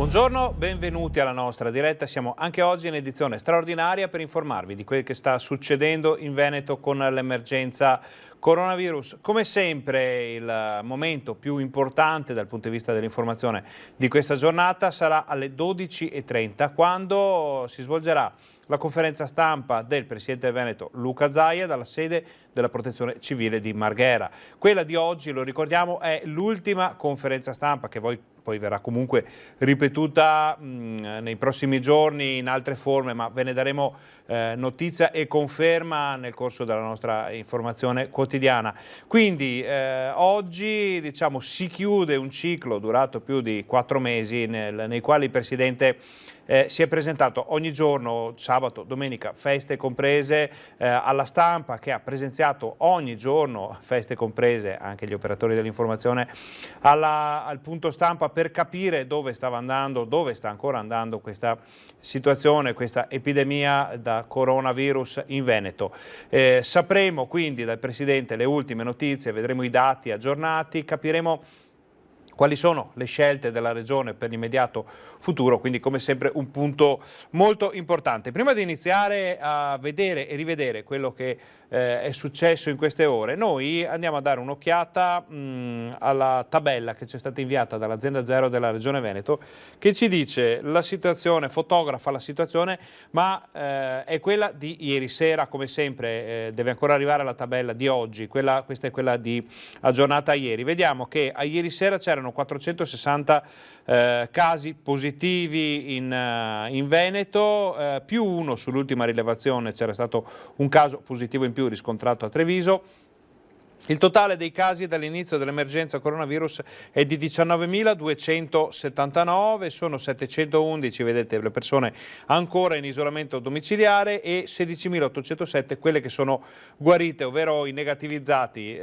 Buongiorno, benvenuti alla nostra diretta. Siamo anche oggi in edizione straordinaria per informarvi di quel che sta succedendo in Veneto con l'emergenza coronavirus. Come sempre il momento più importante dal punto di vista dell'informazione di questa giornata sarà alle 12:30 quando si svolgerà la conferenza stampa del Presidente del Veneto Luca Zaia dalla sede della Protezione Civile di Marghera. Quella di oggi, lo ricordiamo, è l'ultima conferenza stampa che poi verrà comunque ripetuta nei prossimi giorni in altre forme, ma ve ne daremo notizia e conferma nel corso della nostra informazione quotidiana. Quindi oggi diciamo, si chiude un ciclo durato più di 4 mesi nei quali il Presidente si è presentato ogni giorno, sabato, domenica, feste comprese, alla stampa, che ha presenziato ogni giorno, feste comprese, anche gli operatori dell'informazione, al punto stampa per capire dove stava andando, dove sta ancora andando questa situazione, questa epidemia da coronavirus in Veneto. Sapremo quindi dal Presidente le ultime notizie, vedremo i dati aggiornati, capiremo quali sono le scelte della Regione per l'immediato futuro, quindi come sempre un punto molto importante. Prima di iniziare a vedere e rivedere quello che è successo in queste ore, noi andiamo a dare un'occhiata alla tabella che ci è stata inviata dall'Azienda Zero della Regione Veneto, che ci dice la situazione, fotografa la situazione, ma è quella di ieri sera, come sempre deve ancora arrivare la tabella di oggi, questa è quella di aggiornata ieri. Vediamo che a ieri sera c'erano 460 casi positivi in Veneto, più uno sull'ultima rilevazione, c'era stato un caso positivo in più riscontrato a Treviso. Il totale dei casi dall'inizio dell'emergenza coronavirus è di 19.279, sono 711, vedete, le persone ancora in isolamento domiciliare e 16.807 quelle che sono guarite, ovvero i negativizzati.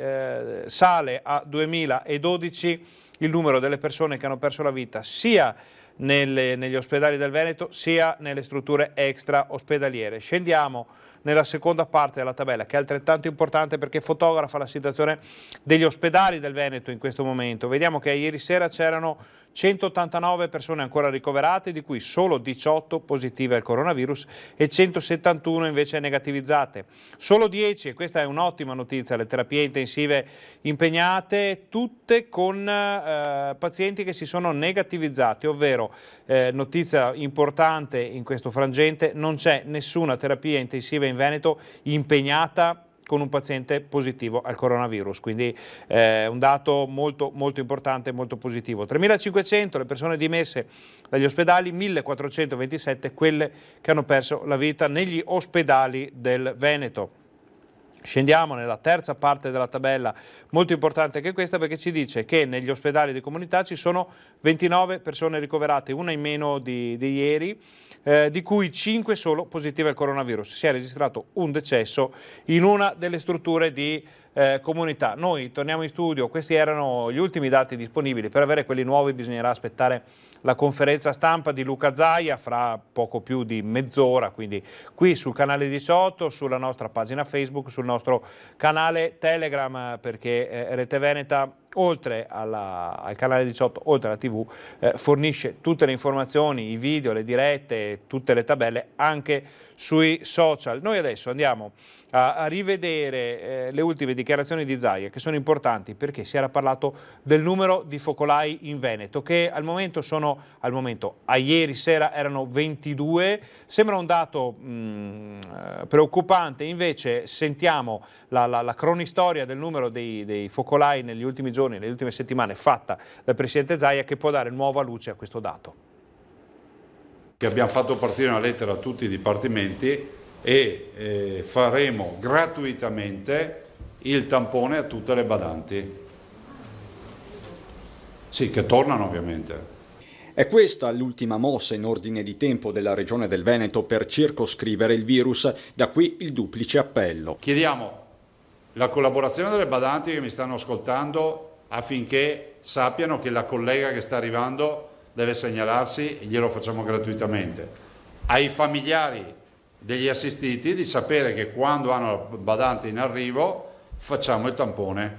Sale a 2.012 il numero delle persone che hanno perso la vita sia negli ospedali del Veneto sia nelle strutture extra ospedaliere. Scendiamo nella seconda parte della tabella, che è altrettanto importante perché fotografa la situazione degli ospedali del Veneto in questo momento. Vediamo che ieri sera c'erano 189 persone ancora ricoverate, di cui solo 18 positive al coronavirus e 171 invece negativizzate. Solo 10, e questa è un'ottima notizia, le terapie intensive impegnate, tutte con pazienti che si sono negativizzati, ovvero notizia importante in questo frangente, non c'è nessuna terapia intensiva in Veneto impegnata con un paziente positivo al coronavirus, quindi un dato molto, molto importante e molto positivo. 3.500 le persone dimesse dagli ospedali, 1.427 quelle che hanno perso la vita negli ospedali del Veneto. Scendiamo nella terza parte della tabella, molto importante anche questa perché ci dice che negli ospedali di comunità ci sono 29 persone ricoverate, una in meno di ieri, di cui 5 solo positive al coronavirus. Si è registrato un decesso in una delle strutture di comunità. Noi torniamo in studio, questi erano gli ultimi dati disponibili, per avere quelli nuovi bisognerà aspettare la conferenza stampa di Luca Zaia fra poco più di mezz'ora, quindi qui sul canale 18, sulla nostra pagina Facebook, sul nostro canale Telegram, perché Rete Veneta, oltre al canale 18, oltre alla TV, fornisce tutte le informazioni, i video, le dirette, tutte le tabelle anche sui social. Noi adesso andiamo a rivedere le ultime dichiarazioni di Zaia, che sono importanti perché si era parlato del numero di focolai in Veneto, che a ieri sera erano 22, sembra un dato preoccupante, invece sentiamo la cronistoria del numero dei focolai negli ultimi giorni, nelle ultime settimane, fatta dal Presidente Zaia, che può dare nuova luce a questo dato. Che abbiamo fatto partire una lettera a tutti i dipartimenti e faremo gratuitamente il tampone a tutte le badanti. Sì, che tornano ovviamente. È questa l'ultima mossa in ordine di tempo della Regione del Veneto per circoscrivere il virus, da qui il duplice appello. Chiediamo la collaborazione delle badanti che mi stanno ascoltando affinché sappiano che la collega che sta arrivando deve segnalarsi e glielo facciamo gratuitamente. Ai familiari degli assistiti di sapere che quando hanno la badante in arrivo facciamo il tampone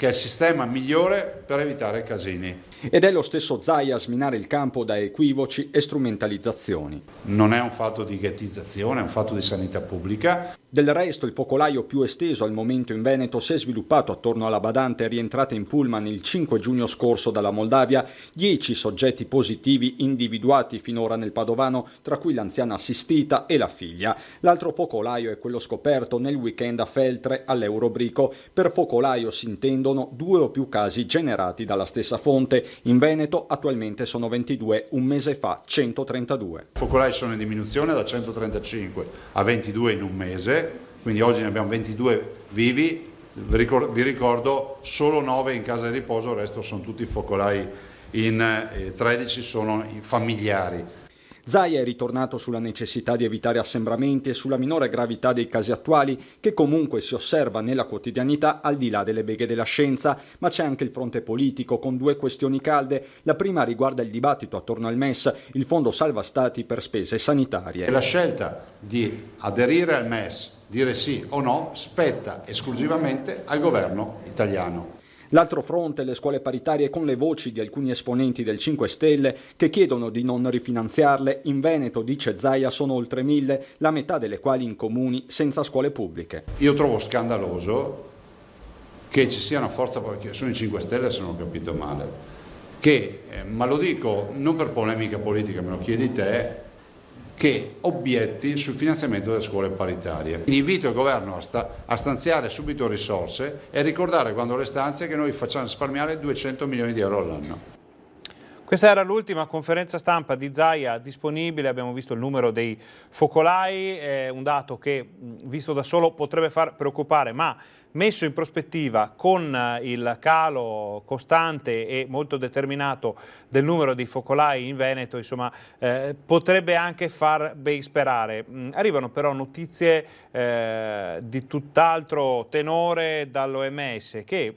che è il sistema migliore per evitare casini. Ed è lo stesso Zaia a sminare il campo da equivoci e strumentalizzazioni. Non è un fatto di ghettizzazione, è un fatto di sanità pubblica. Del resto il focolaio più esteso al momento in Veneto si è sviluppato attorno alla badante rientrata in pullman il 5 giugno scorso dalla Moldavia. 10 soggetti positivi individuati finora nel Padovano, tra cui l'anziana assistita e la figlia. L'altro focolaio è quello scoperto nel weekend a Feltre all'Eurobrico. Per focolaio si intendono 2 o più casi generati dalla stessa fonte. In Veneto attualmente sono 22, un mese fa 132. I focolai sono in diminuzione da 135 a 22 in un mese, quindi oggi ne abbiamo 22 vivi. Vi ricordo solo 9 in casa di riposo, il resto sono tutti focolai, 13 sono familiari. Zaia è ritornato sulla necessità di evitare assembramenti e sulla minore gravità dei casi attuali, che comunque si osserva nella quotidianità al di là delle beghe della scienza, ma c'è anche il fronte politico con 2 questioni calde. La prima riguarda il dibattito attorno al MES, il fondo salva stati per spese sanitarie. La scelta di aderire al MES, dire sì o no, spetta esclusivamente al governo italiano. L'altro fronte, le scuole paritarie, con le voci di alcuni esponenti del 5 Stelle che chiedono di non rifinanziarle. In Veneto, dice Zaia, sono oltre 1000, la metà delle quali in comuni senza scuole pubbliche. Io trovo scandaloso che ci sia una forza, perché sono i 5 Stelle se non ho capito male, che, ma lo dico non per polemica politica, me lo chiedi te, che obietti sul finanziamento delle scuole paritarie. Invito il governo a stanziare subito risorse e ricordare quando le stanze che noi facciamo risparmiare 200 milioni di euro all'anno. Questa era l'ultima conferenza stampa di Zaia disponibile, abbiamo visto il numero dei focolai, è un dato che visto da solo potrebbe far preoccupare, ma messo in prospettiva con il calo costante e molto determinato del numero di focolai in Veneto, insomma, potrebbe anche far ben sperare. Arrivano però notizie di tutt'altro tenore dall'OMS che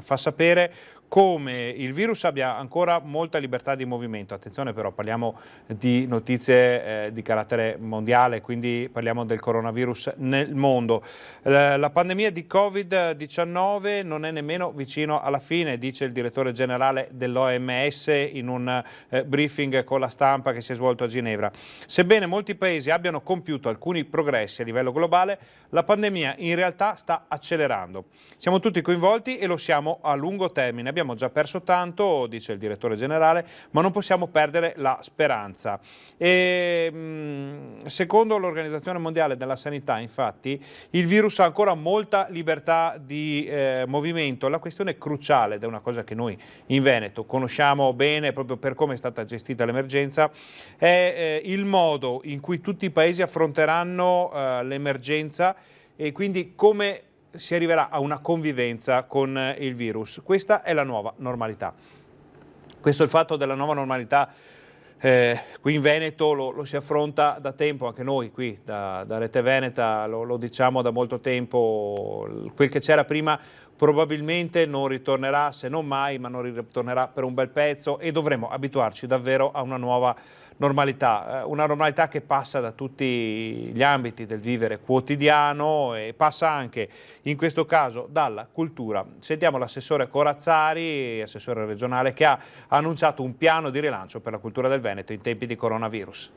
fa sapere come il virus abbia ancora molta libertà di movimento. Attenzione però, parliamo di notizie di carattere mondiale, quindi parliamo del coronavirus nel mondo. La pandemia di Covid-19 non è nemmeno vicino alla fine, dice il direttore generale dell'OMS in un briefing con la stampa che si è svolto a Ginevra. Sebbene molti paesi abbiano compiuto alcuni progressi a livello globale, la pandemia in realtà sta accelerando. Siamo tutti coinvolti e lo siamo a lungo termine. Abbiamo già perso tanto, dice il direttore generale, ma non possiamo perdere la speranza. Secondo l'Organizzazione Mondiale della Sanità, infatti, il virus ha ancora molta libertà di movimento. La questione cruciale, ed è una cosa che noi in Veneto conosciamo bene proprio per come è stata gestita l'emergenza, è il modo in cui tutti i paesi affronteranno l'emergenza e quindi come si arriverà a una convivenza con il virus. Questa è la nuova normalità. Questo è il fatto della nuova normalità. Qui in Veneto lo si affronta da tempo, anche noi qui da Rete Veneta lo diciamo da molto tempo. Quel che c'era prima probabilmente non ritornerà, se non mai, ma non ritornerà per un bel pezzo e dovremo abituarci davvero a una nuova normalità, una normalità che passa da tutti gli ambiti del vivere quotidiano e passa anche in questo caso dalla cultura. Sentiamo l'assessore Corazzari, assessore regionale, che ha annunciato un piano di rilancio per la cultura del Veneto in tempi di coronavirus.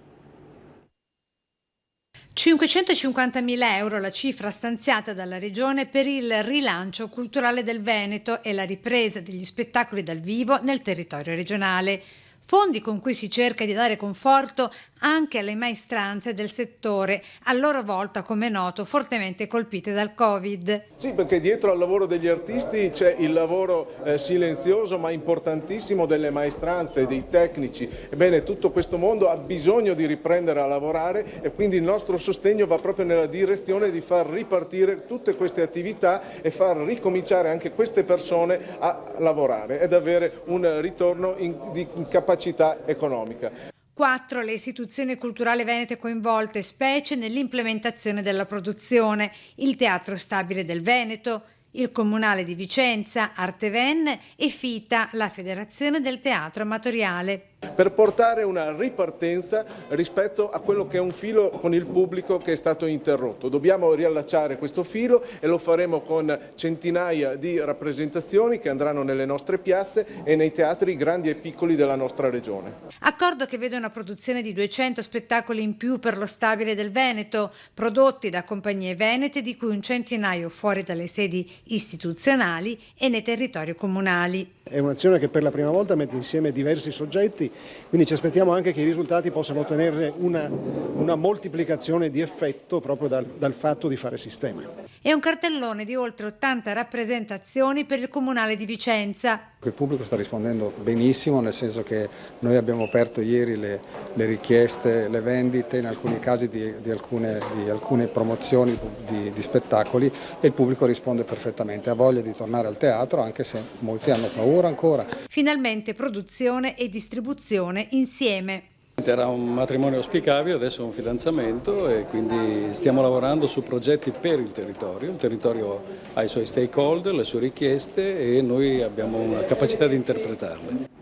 550.000 euro la cifra stanziata dalla Regione per il rilancio culturale del Veneto e la ripresa degli spettacoli dal vivo nel territorio regionale. Fondi con cui si cerca di dare conforto anche alle maestranze del settore, a loro volta, come noto, fortemente colpite dal Covid. Sì, perché dietro al lavoro degli artisti c'è il lavoro silenzioso ma importantissimo delle maestranze, dei tecnici. Ebbene, tutto questo mondo ha bisogno di riprendere a lavorare e quindi il nostro sostegno va proprio nella direzione di far ripartire tutte queste attività e far ricominciare anche queste persone a lavorare ed avere un ritorno di capacità economica. 4 le istituzioni culturali venete coinvolte, specie nell'implementazione della produzione: il Teatro Stabile del Veneto, il Comunale di Vicenza, Arteven e FITA, la Federazione del Teatro Amatoriale. per portare una ripartenza rispetto a quello che è un filo con il pubblico che è stato interrotto. Dobbiamo riallacciare questo filo e lo faremo con centinaia di rappresentazioni che andranno nelle nostre piazze e nei teatri grandi e piccoli della nostra regione. Accordo che vede una produzione di 200 spettacoli in più per lo Stabile del Veneto, prodotti da compagnie venete, di cui un centinaio fuori dalle sedi istituzionali e nei territori comunali. È un'azione che per la prima volta mette insieme diversi soggetti, quindi ci aspettiamo anche che i risultati possano ottenere una moltiplicazione di effetto proprio dal fatto di fare sistema. E un cartellone di oltre 80 rappresentazioni per il Comunale di Vicenza. Il pubblico sta rispondendo benissimo, nel senso che noi abbiamo aperto ieri le richieste, le vendite, in alcuni casi di alcune promozioni di spettacoli, e il pubblico risponde perfettamente, ha voglia di tornare al teatro, anche se molti hanno paura ancora. Finalmente produzione e distribuzione insieme. Era un matrimonio auspicabile, adesso è un fidanzamento e quindi stiamo lavorando su progetti per il territorio ha i suoi stakeholder, le sue richieste e noi abbiamo una capacità di interpretarle.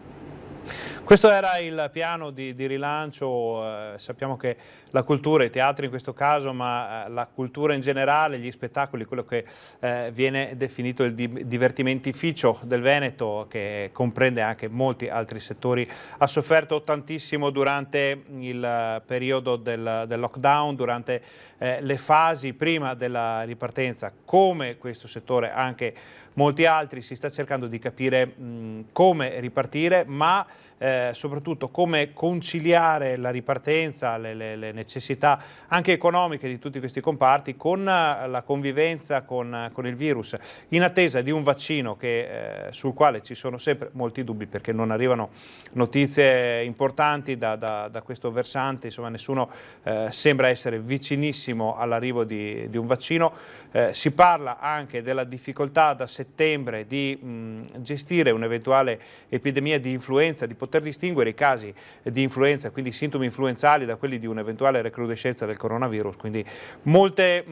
Questo era il piano di rilancio, sappiamo che la cultura, i teatri in questo caso, ma la cultura in generale, gli spettacoli, quello che viene definito il divertimentificio del Veneto, che comprende anche molti altri settori, ha sofferto tantissimo durante il periodo del lockdown, durante le fasi prima della ripartenza. Come questo settore, anche molti altri, si sta cercando di capire come ripartire, ma soprattutto come conciliare la ripartenza, le necessità anche economiche di tutti questi comparti con la convivenza con il virus, in attesa di un vaccino sul quale ci sono sempre molti dubbi, perché non arrivano notizie importanti da questo versante. Insomma, nessuno sembra essere vicinissimo all'arrivo di un vaccino. Si parla anche della difficoltà da settembre di gestire un'eventuale epidemia di influenza, di poter distinguere i casi di influenza, quindi sintomi influenzali, da quelli di un'eventuale recrudescenza del coronavirus. Quindi molte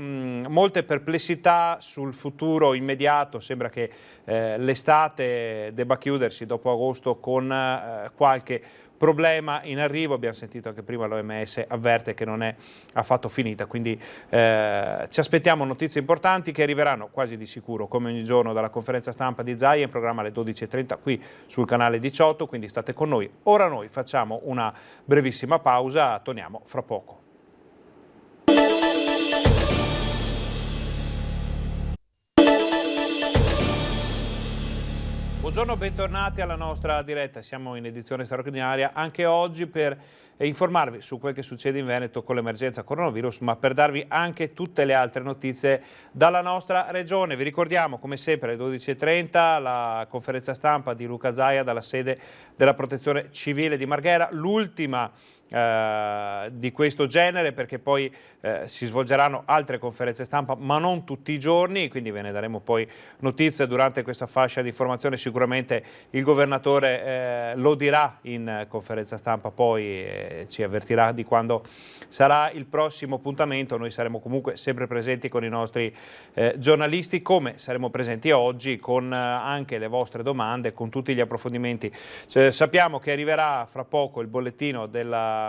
perplessità sul futuro immediato. Sembra che l'estate debba chiudersi dopo agosto con qualche problema in arrivo. Abbiamo sentito anche prima l'OMS avverte che non è affatto finita, quindi ci aspettiamo notizie importanti che arriveranno quasi di sicuro, come ogni giorno, dalla conferenza stampa di Zaia, in programma alle 12:30 qui sul canale 18, quindi state con noi. Ora noi facciamo una brevissima pausa, torniamo fra poco. Buongiorno, bentornati alla nostra diretta. Siamo in edizione straordinaria anche oggi per informarvi su quel che succede in Veneto con l'emergenza coronavirus, ma per darvi anche tutte le altre notizie dalla nostra regione. Vi ricordiamo, come sempre, alle 12:30 la conferenza stampa di Luca Zaia dalla sede della Protezione Civile di Marghera, l'ultima di questo genere, perché poi si svolgeranno altre conferenze stampa, ma non tutti i giorni, quindi ve ne daremo poi notizie durante questa fascia di informazione. Sicuramente il governatore lo dirà in conferenza stampa, poi ci avvertirà di quando sarà il prossimo appuntamento. Noi saremo comunque sempre presenti con i nostri giornalisti, come saremo presenti oggi con anche le vostre domande, con tutti gli approfondimenti. Sappiamo che arriverà fra poco il bollettino dell'azienda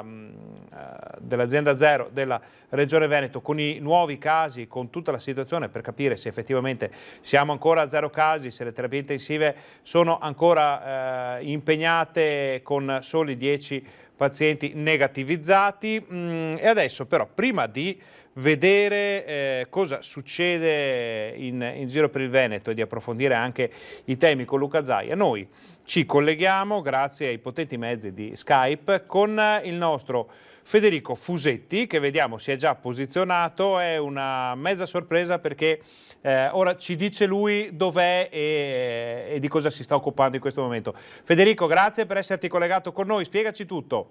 zero della Regione Veneto con i nuovi casi, con tutta la situazione, per capire se effettivamente siamo ancora a 0 casi, se le terapie intensive sono ancora impegnate con soli 10 pazienti negativizzati. E adesso però, prima di vedere cosa succede in giro per il Veneto e di approfondire anche i temi con Luca Zaia, noi ci colleghiamo, grazie ai potenti mezzi di Skype, con il nostro Federico Fusetti, che vediamo si è già posizionato. È una mezza sorpresa perché ora ci dice lui dov'è e di cosa si sta occupando in questo momento. Federico, grazie per esserti collegato con noi, spiegaci tutto.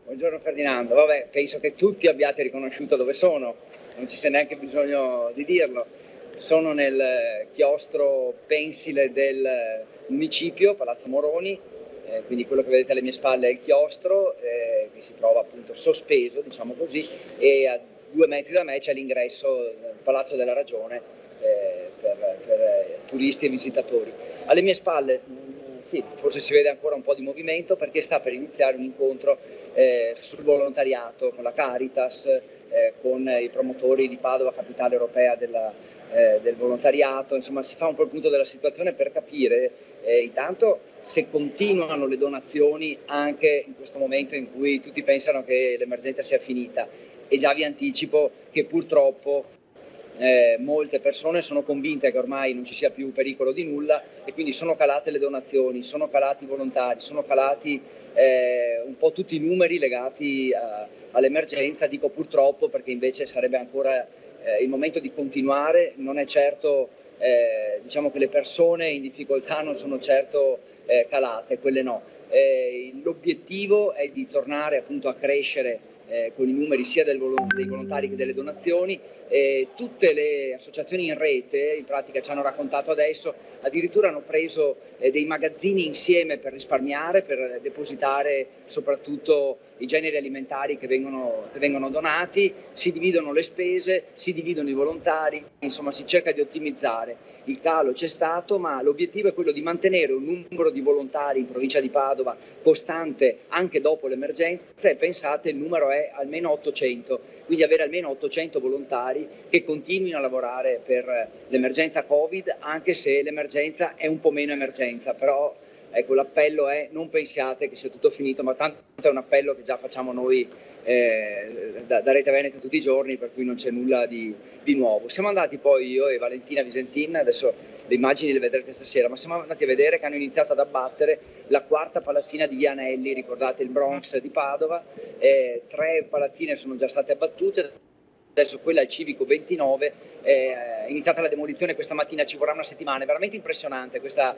Buongiorno Ferdinando, vabbè, penso che tutti abbiate riconosciuto dove sono, non ci sia neanche bisogno di dirlo. Sono nel chiostro pensile del municipio, Palazzo Moroni, quindi quello che vedete alle mie spalle è il chiostro, che si trova appunto sospeso, diciamo così, e a 2 metri da me c'è l'ingresso del Palazzo della Ragione per turisti e visitatori. Alle mie spalle sì, forse si vede ancora un po' di movimento perché sta per iniziare un incontro sul volontariato con la Caritas, con i promotori di Padova, capitale europea del volontariato. Insomma, si fa un po' il punto della situazione per capire intanto se continuano le donazioni anche in questo momento in cui tutti pensano che l'emergenza sia finita, e già vi anticipo che purtroppo molte persone sono convinte che ormai non ci sia più pericolo di nulla e quindi sono calate le donazioni, sono calati i volontari, sono calati un po' tutti i numeri legati all'emergenza. Dico purtroppo perché invece sarebbe ancora il momento di continuare. Non è certo, diciamo che le persone in difficoltà non sono certo calate, quelle no. L'obiettivo è di tornare appunto a crescere con i numeri sia dei volontari che delle donazioni. Tutte le associazioni in rete in pratica ci hanno raccontato adesso, addirittura hanno preso dei magazzini insieme per risparmiare, per depositare soprattutto i generi alimentari che vengono donati, si dividono le spese, si dividono i volontari, insomma si cerca di ottimizzare. Il calo c'è stato, ma l'obiettivo è quello di mantenere un numero di volontari in provincia di Padova costante anche dopo l'emergenza, e pensate, il numero è almeno 800, quindi avere almeno 800 volontari che continuino a lavorare per l'emergenza Covid, anche se l'emergenza è un po' meno emergenza, però ecco, l'appello è: non pensiate che sia tutto finito, ma tanto è un appello che già facciamo noi da Rete Veneta tutti i giorni, per cui non c'è nulla di nuovo. Siamo andati poi, io e Valentina Visentin, adesso le immagini le vedrete stasera, ma siamo andati a vedere che hanno iniziato ad abbattere la quarta palazzina di Via Anelli, ricordate il Bronx di Padova. 3 palazzine sono già state abbattute, adesso quella al Civico 29 è iniziata la demolizione questa mattina, ci vorrà una settimana. È veramente impressionante questa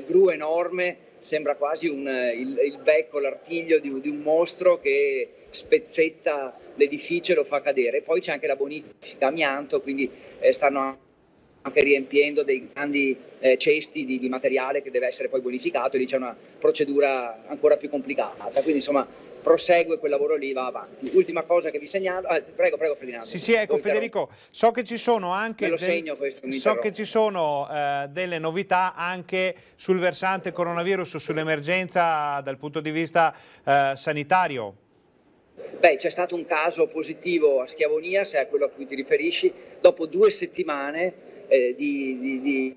gru enorme, sembra quasi il becco, l'artiglio di un mostro che spezzetta l'edificio e lo fa cadere. Poi c'è anche la bonifica amianto, quindi stanno anche riempiendo dei grandi cesti di materiale che deve essere poi bonificato, e lì c'è una procedura ancora più complicata, quindi insomma prosegue quel lavoro lì, va avanti. Ultima cosa che vi segnalo, prego Ferdinando. Sì, ecco Federico, so che ci sono anche delle novità anche sul versante coronavirus, sull'emergenza dal punto di vista sanitario. Beh, c'è stato un caso positivo a Schiavonia, se è quello a cui ti riferisci, dopo 2 settimane di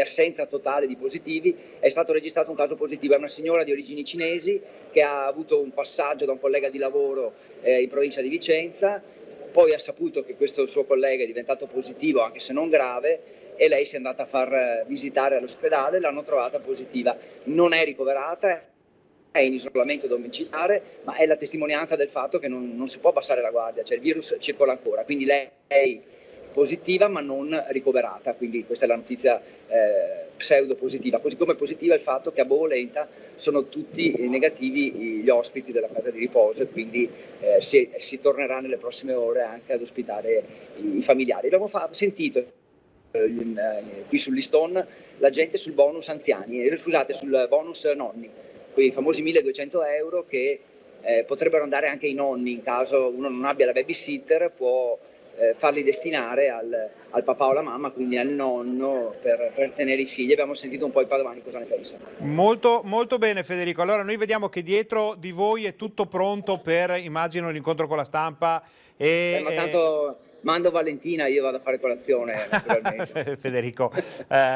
assenza totale di positivi, è stato registrato un caso positivo. È una signora di origini cinesi che ha avuto un passaggio da un collega di lavoro in provincia di Vicenza, poi ha saputo che questo suo collega è diventato positivo, anche se non grave, e lei si è andata a far visitare all'ospedale, l'hanno trovata positiva. Non è ricoverata, è in isolamento domiciliare, ma è la testimonianza del fatto che non si può abbassare la guardia, cioè il virus circola ancora, quindi lei positiva ma non ricoverata, quindi questa è la notizia pseudo positiva. Così come positiva il fatto che a Bovolenta sono tutti negativi gli ospiti della casa di riposo, e quindi si tornerà nelle prossime ore anche ad ospitare i familiari. Abbiamo sentito qui sull'Easton la gente sul bonus anziani, scusate, sul bonus nonni, quei famosi 1.200 euro che potrebbero andare anche ai nonni in caso uno non abbia la babysitter, può farli destinare al papà o alla mamma, quindi al nonno, per tenere i figli. Abbiamo sentito un po' i padovani cosa ne pensano. Molto, molto bene Federico, allora noi vediamo che dietro di voi è tutto pronto per, immagino, l'incontro con la stampa. Ma tanto mando Valentina, io vado a fare colazione naturalmente. Federico,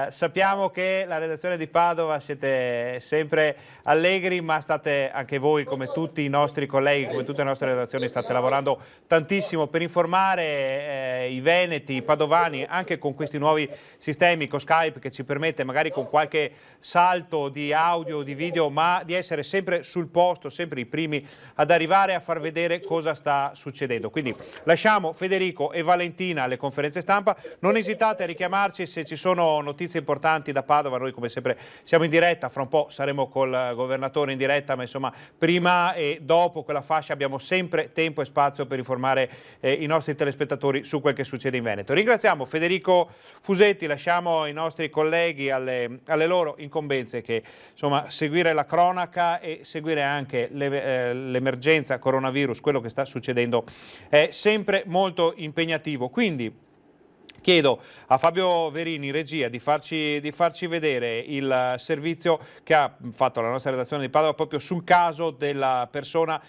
sappiamo che la redazione di Padova siete sempre allegri, ma state anche voi, come tutti i nostri colleghi, come tutte le nostre redazioni, state lavorando tantissimo per informare i veneti, i padovani, anche con questi nuovi sistemi, con Skype, che ci permette, magari con qualche salto di audio, di video, ma di essere sempre sul posto, sempre i primi ad arrivare a far vedere cosa sta succedendo. Quindi lasciamo Federico e Valentina alle conferenze stampa, non esitate a richiamarci se ci sono notizie importanti da Padova. Noi come sempre siamo in diretta, fra un po' saremo col governatore in diretta, ma insomma prima e dopo quella fascia abbiamo sempre tempo e spazio per informare i nostri telespettatori su quel che succede in Veneto. Ringraziamo Federico Fusetti, lasciamo i nostri colleghi alle loro incombenze, che insomma seguire la cronaca e seguire anche l'emergenza coronavirus, quello che sta succedendo, è sempre molto impegnativo. Quindi Chiedo a Fabio Verini, regia, di farci vedere il servizio che ha fatto la nostra redazione di Padova proprio sul caso della persona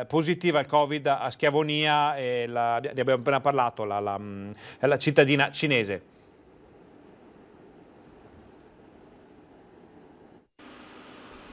positiva al Covid a Schiavonia, ne abbiamo appena parlato, la cittadina cinese.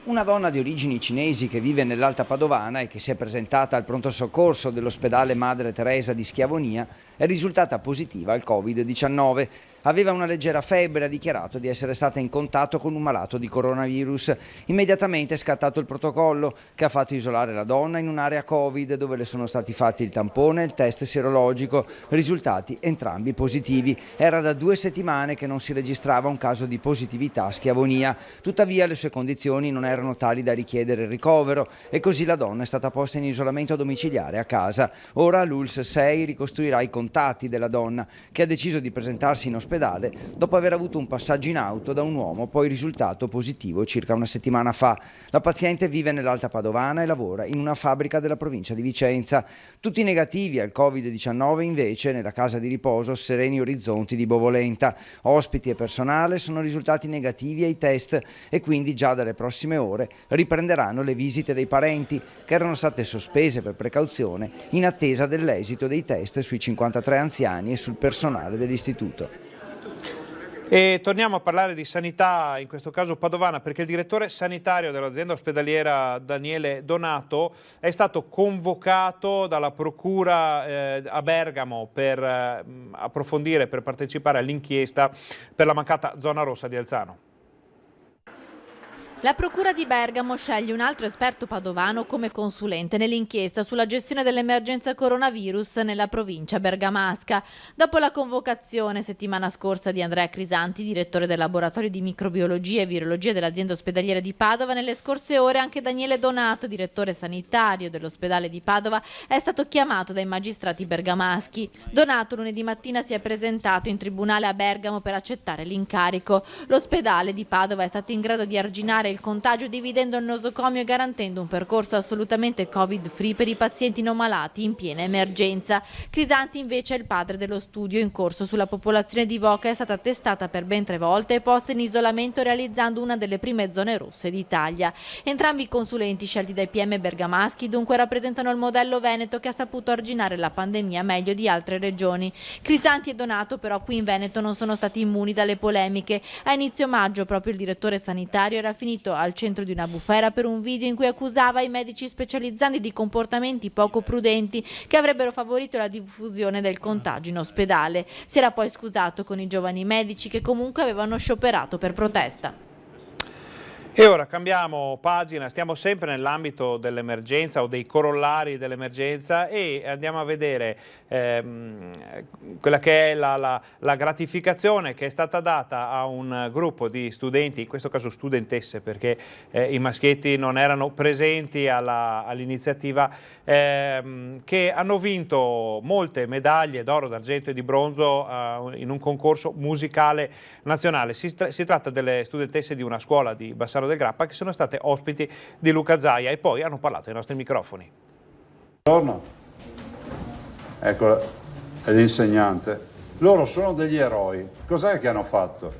Una donna di origini cinesi che vive nell'Alta Padovana e che si è presentata al pronto soccorso dell'ospedale Madre Teresa di Schiavonia è risultata positiva al Covid-19. Aveva una leggera febbre e ha dichiarato di essere stata in contatto con un malato di coronavirus. Immediatamente è scattato il protocollo che ha fatto isolare la donna in un'area Covid dove le sono stati fatti il tampone e il test serologico, risultati entrambi positivi. Era da 2 settimane che non si registrava un caso di positività a Schiavonia, tuttavia le sue condizioni non erano tali da richiedere il ricovero e così la donna è stata posta in isolamento domiciliare a casa. Ora l'ULSS 6 ricostruirà i contatti della donna che ha deciso di presentarsi in ospedale dopo aver avuto un passaggio in auto da un uomo poi risultato positivo circa una settimana fa. La paziente vive nell'Alta Padovana e lavora in una fabbrica della provincia di Vicenza. Tutti negativi al Covid-19 invece nella casa di riposo Sereni Orizzonti di Bovolenta. Ospiti e personale sono risultati negativi ai test e quindi già dalle prossime ore riprenderanno le visite dei parenti che erano state sospese per precauzione in attesa dell'esito dei test sui 53 anziani e sul personale dell'istituto. E torniamo a parlare di sanità, in questo caso padovana, perché il direttore sanitario dell'azienda ospedaliera Daniele Donato è stato convocato dalla procura a Bergamo per approfondire, per partecipare all'inchiesta per la mancata zona rossa di Alzano. La Procura di Bergamo sceglie un altro esperto padovano come consulente nell'inchiesta sulla gestione dell'emergenza coronavirus nella provincia bergamasca. Dopo la convocazione settimana scorsa di Andrea Crisanti, direttore del laboratorio di microbiologia e virologia dell'azienda ospedaliera di Padova, nelle scorse ore anche Daniele Donato, direttore sanitario dell'ospedale di Padova, è stato chiamato dai magistrati bergamaschi. Donato lunedì mattina si è presentato in tribunale a Bergamo per accettare l'incarico. L'ospedale di Padova è stato in grado di arginare il contagio dividendo il nosocomio e garantendo un percorso assolutamente covid-free per i pazienti non malati in piena emergenza. Crisanti invece è il padre dello studio in corso sulla popolazione di Voca, è stata testata per ben 3 volte e posta in isolamento realizzando una delle prime zone rosse d'Italia. Entrambi i consulenti scelti dai PM bergamaschi dunque rappresentano il modello veneto che ha saputo arginare la pandemia meglio di altre regioni. Crisanti e Donato però qui in Veneto non sono stati immuni dalle polemiche. A inizio maggio proprio il direttore sanitario era finito al centro di una bufera per un video in cui accusava i medici specializzanti di comportamenti poco prudenti che avrebbero favorito la diffusione del contagio in ospedale. Si era poi scusato con i giovani medici che comunque avevano scioperato per protesta. E ora cambiamo pagina, stiamo sempre nell'ambito dell'emergenza o dei corollari dell'emergenza e andiamo a vedere quella che è la gratificazione che è stata data a un gruppo di studenti, in questo caso studentesse perché i maschietti non erano presenti all'iniziativa, che hanno vinto molte medaglie d'oro, d'argento e di bronzo in un concorso musicale nazionale. Si tratta delle studentesse di una scuola di Bassano del Grappa che sono state ospiti di Luca Zaia e poi hanno parlato ai nostri microfoni. Buongiorno, ecco l'insegnante. Loro sono degli eroi. Cos'è che hanno fatto?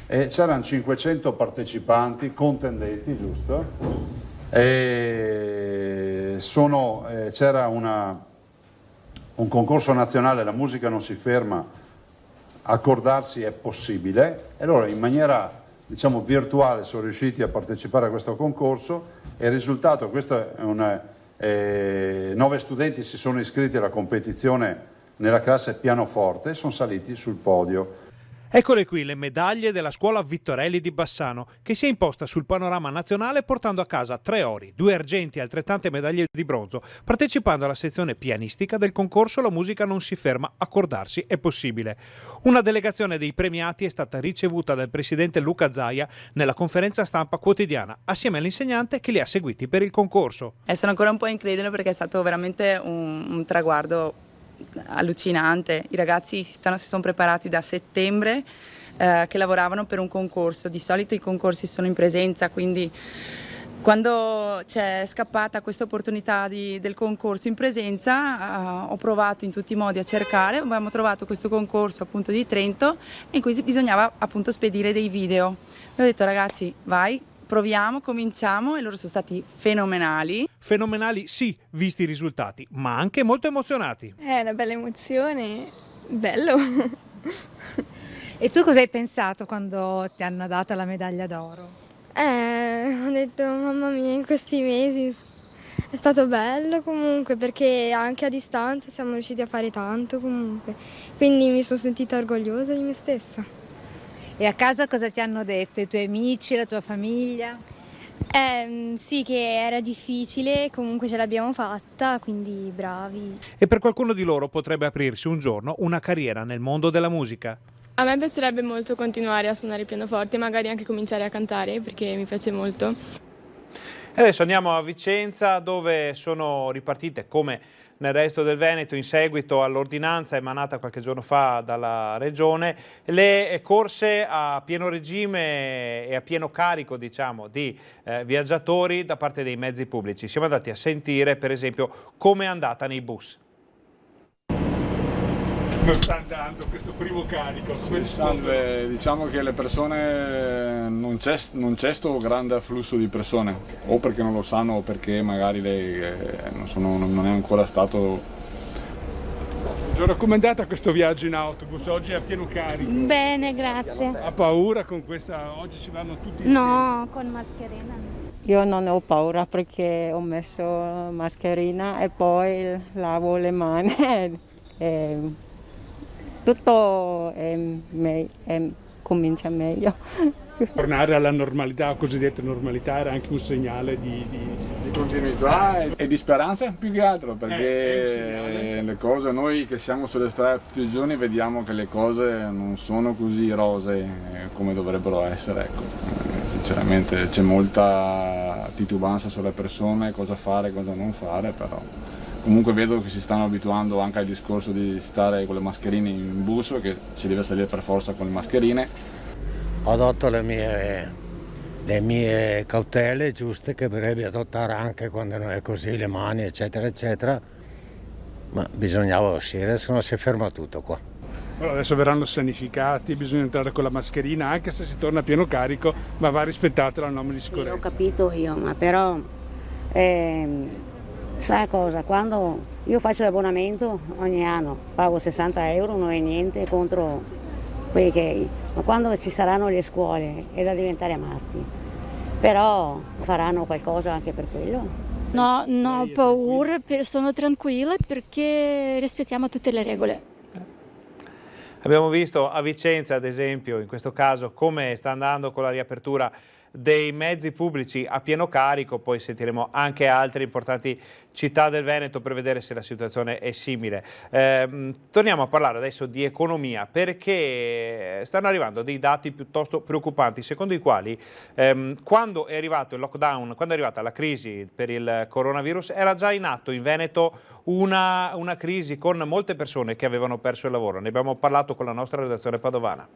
C'erano 500 partecipanti, contendenti, giusto? C'era un concorso nazionale, la musica non si ferma, accordarsi è possibile e loro in maniera diciamo virtuale sono riusciti a partecipare a questo concorso e il risultato, 9 studenti si sono iscritti alla competizione nella classe pianoforte e sono saliti sul podio. Eccole qui le medaglie della scuola Vittorelli di Bassano, che si è imposta sul panorama nazionale portando a casa 3 ori, 2 argenti e altrettante medaglie di bronzo. Partecipando alla sezione pianistica del concorso La musica non si ferma, accordarsi è possibile. Una delegazione dei premiati è stata ricevuta dal presidente Luca Zaia nella conferenza stampa quotidiana, assieme all'insegnante che li ha seguiti per il concorso. Sono ancora un po' incredibile perché è stato veramente un traguardo allucinante. I ragazzi si sono preparati da settembre che lavoravano per un concorso. Di solito i concorsi sono in presenza, quindi Quando c'è scappata questa opportunità del concorso in presenza, ho provato in tutti i modi a cercare, abbiamo trovato questo concorso appunto di Trento in cui bisognava appunto spedire dei video. E ho detto ragazzi vai, proviamo, cominciamo, e loro sono stati fenomenali. Fenomenali sì, visti i risultati, ma anche molto emozionati. È una bella emozione, bello. E tu cosa hai pensato quando ti hanno dato la medaglia d'oro? Ho detto mamma mia, in questi mesi è stato bello comunque, perché anche a distanza siamo riusciti a fare tanto comunque, quindi mi sono sentita orgogliosa di me stessa. E a casa cosa ti hanno detto i tuoi amici, la tua famiglia? Sì, che era difficile, comunque ce l'abbiamo fatta, quindi bravi. E per qualcuno di loro potrebbe aprirsi un giorno una carriera nel mondo della musica. A me piacerebbe molto continuare a suonare il pianoforte e magari anche cominciare a cantare, perché mi piace molto. E adesso andiamo a Vicenza, dove sono ripartite, come nel resto del Veneto, in seguito all'ordinanza emanata qualche giorno fa dalla Regione, le corse a pieno regime e a pieno carico, diciamo, di viaggiatori da parte dei mezzi pubblici. Siamo andati a sentire, per esempio, come è andata nei bus. Non sta andando questo primo carico? Diciamo che le persone non c'è sto grande afflusso di persone, o perché non lo sanno o perché magari non è ancora stato. Buongiorno, com'è andata questo viaggio in autobus? Oggi è a pieno carico. Bene, grazie. Ha paura con questa? Oggi si vanno tutti insieme? No, con mascherina. Io non ho paura perché ho messo mascherina e poi lavo le mani. Tutto comincia meglio. Tornare alla normalità, cosiddetta normalità, era anche un segnale di continuità e di speranza più che altro, perché le cose, noi che siamo sulle strade tutti i giorni vediamo che le cose non sono così rosee come dovrebbero essere. Ecco. Sinceramente c'è molta titubanza sulle persone, cosa fare, cosa non fare, però comunque vedo che si stanno abituando anche al discorso di stare con le mascherine in bus, che si deve salire per forza con le mascherine. Ho adotto le mie cautele giuste che dovrebbe adottare anche quando non è così, le mani eccetera eccetera, ma bisognava uscire, se no si ferma tutto qua. Allora adesso verranno sanificati, bisogna entrare con la mascherina anche se si torna a pieno carico, ma va rispettata la norma di sicurezza. Sì, ho capito io, ma però sai cosa, quando io faccio l'abbonamento ogni anno pago 60 euro, non è niente contro quei che, ma quando ci saranno le scuole è da diventare matti, però faranno qualcosa anche per quello? No, non ho paura, sono tranquilla perché rispettiamo tutte le regole. Abbiamo visto a Vicenza, ad esempio, in questo caso, come sta andando con la riapertura dei mezzi pubblici a pieno carico, poi sentiremo anche altre importanti città del Veneto per vedere se la situazione è simile. Torniamo a parlare adesso di economia, perché stanno arrivando dei dati piuttosto preoccupanti, secondo i quali quando è arrivato il lockdown, quando è arrivata la crisi per il coronavirus, era già in atto in Veneto una crisi con molte persone che avevano perso il lavoro. Ne abbiamo parlato con la nostra redazione padovana.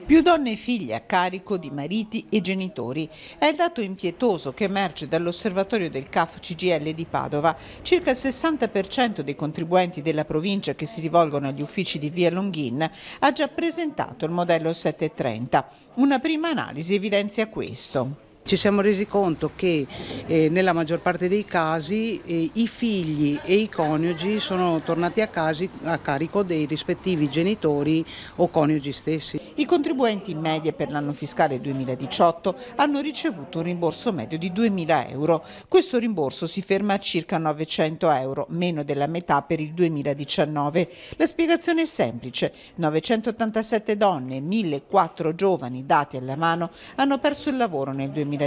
Più donne e figli a carico di mariti e genitori. È il dato impietoso che emerge dall'osservatorio del CAF CGIL di Padova. Circa il 60% dei contribuenti della provincia che si rivolgono agli uffici di via Longhin ha già presentato il modello 730. Una prima analisi evidenzia questo. Ci siamo resi conto che nella maggior parte dei casi i figli e i coniugi sono tornati a carico dei rispettivi genitori o coniugi stessi. I contribuenti in media per l'anno fiscale 2018 hanno ricevuto un rimborso medio di 2.000 euro. Questo rimborso si ferma a circa 900 euro, meno della metà per il 2019. La spiegazione è semplice: 987 donne e 1.004 giovani dati alla mano hanno perso il lavoro nel 2019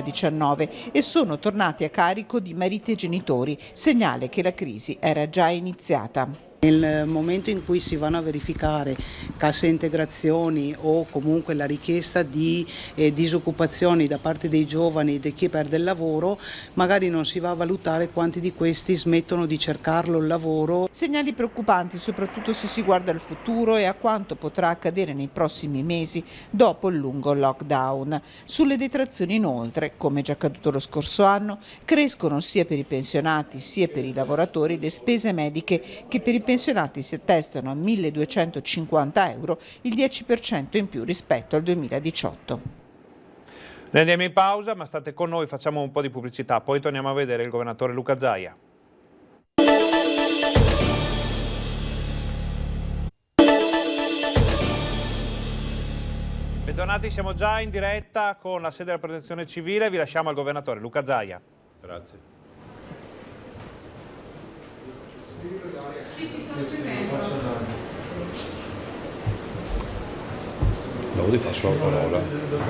e sono tornati a carico di mariti e genitori, segnale che la crisi era già iniziata. Nel momento in cui si vanno a verificare casse integrazioni o comunque la richiesta di disoccupazioni da parte dei giovani e di chi perde il lavoro, magari non si va a valutare quanti di questi smettono di cercarlo il lavoro. Segnali preoccupanti soprattutto se si guarda al futuro e a quanto potrà accadere nei prossimi mesi dopo il lungo lockdown. Sulle detrazioni inoltre, come già accaduto lo scorso anno, crescono sia per i pensionati sia per i lavoratori le spese mediche che per i pensionati si attestano a 1.250 euro, il 10% in più rispetto al 2018. Noi andiamo in pausa, ma state con noi, facciamo un po' di pubblicità, poi torniamo a vedere il governatore Luca Zaia. Bentornati, siamo già in diretta con la sede della Protezione Civile, vi lasciamo al governatore Luca Zaia. Grazie. Dopo ti passo la parola,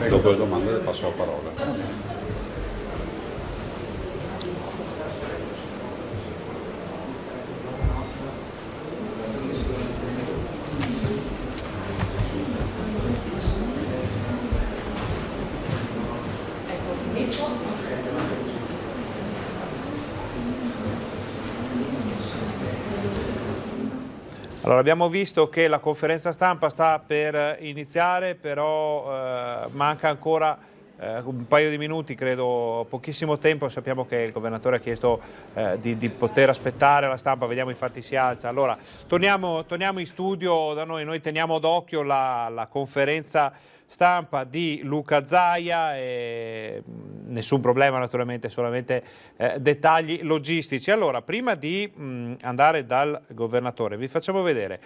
dopo le domande ti passo la parola. Allora, abbiamo visto che la conferenza stampa sta per iniziare, però manca ancora un paio di minuti, credo pochissimo tempo. Sappiamo che il governatore ha chiesto di poter aspettare la stampa, vediamo infatti si alza. Allora, torniamo in studio da noi teniamo d'occhio la conferenza stampa di Luca Zaia, e nessun problema naturalmente, solamente dettagli logistici. Allora, prima di andare dal governatore vi facciamo vedere,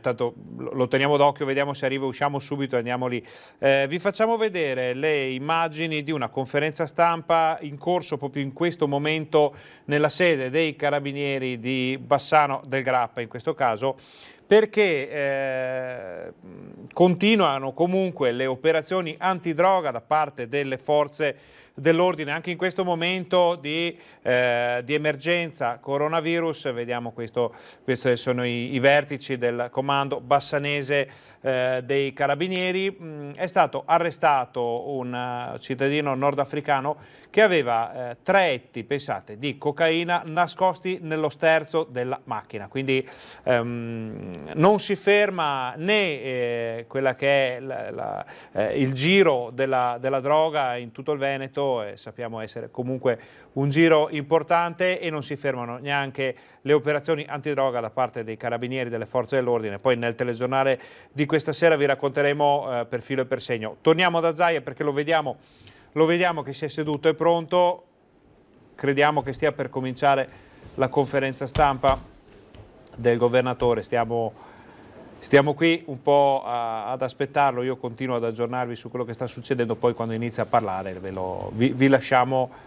tanto lo teniamo d'occhio, vediamo se arriva, usciamo subito e andiamo lì. Vi facciamo vedere le immagini di una conferenza stampa in corso proprio in questo momento nella sede dei Carabinieri di Bassano del Grappa, in questo caso, perché continuano comunque le operazioni antidroga da parte delle forze dell'ordine anche in questo momento di emergenza coronavirus. Vediamo questi sono i vertici del comando bassanese dei Carabinieri. È stato arrestato un cittadino nordafricano che aveva 3 etti, pensate, di cocaina nascosti nello sterzo della macchina. Quindi non si ferma né quella che è il giro della droga in tutto il Veneto, sappiamo essere comunque un giro importante, e non si fermano neanche le operazioni antidroga da parte dei Carabinieri, delle forze dell'ordine. Poi nel telegiornale di questa sera vi racconteremo per filo e per segno. Torniamo da Zaia perché lo vediamo che si è seduto e pronto. Crediamo che stia per cominciare la conferenza stampa del governatore. Stiamo qui un po' ad aspettarlo. Io continuo ad aggiornarvi su quello che sta succedendo, poi quando inizia a parlare vi lasciamo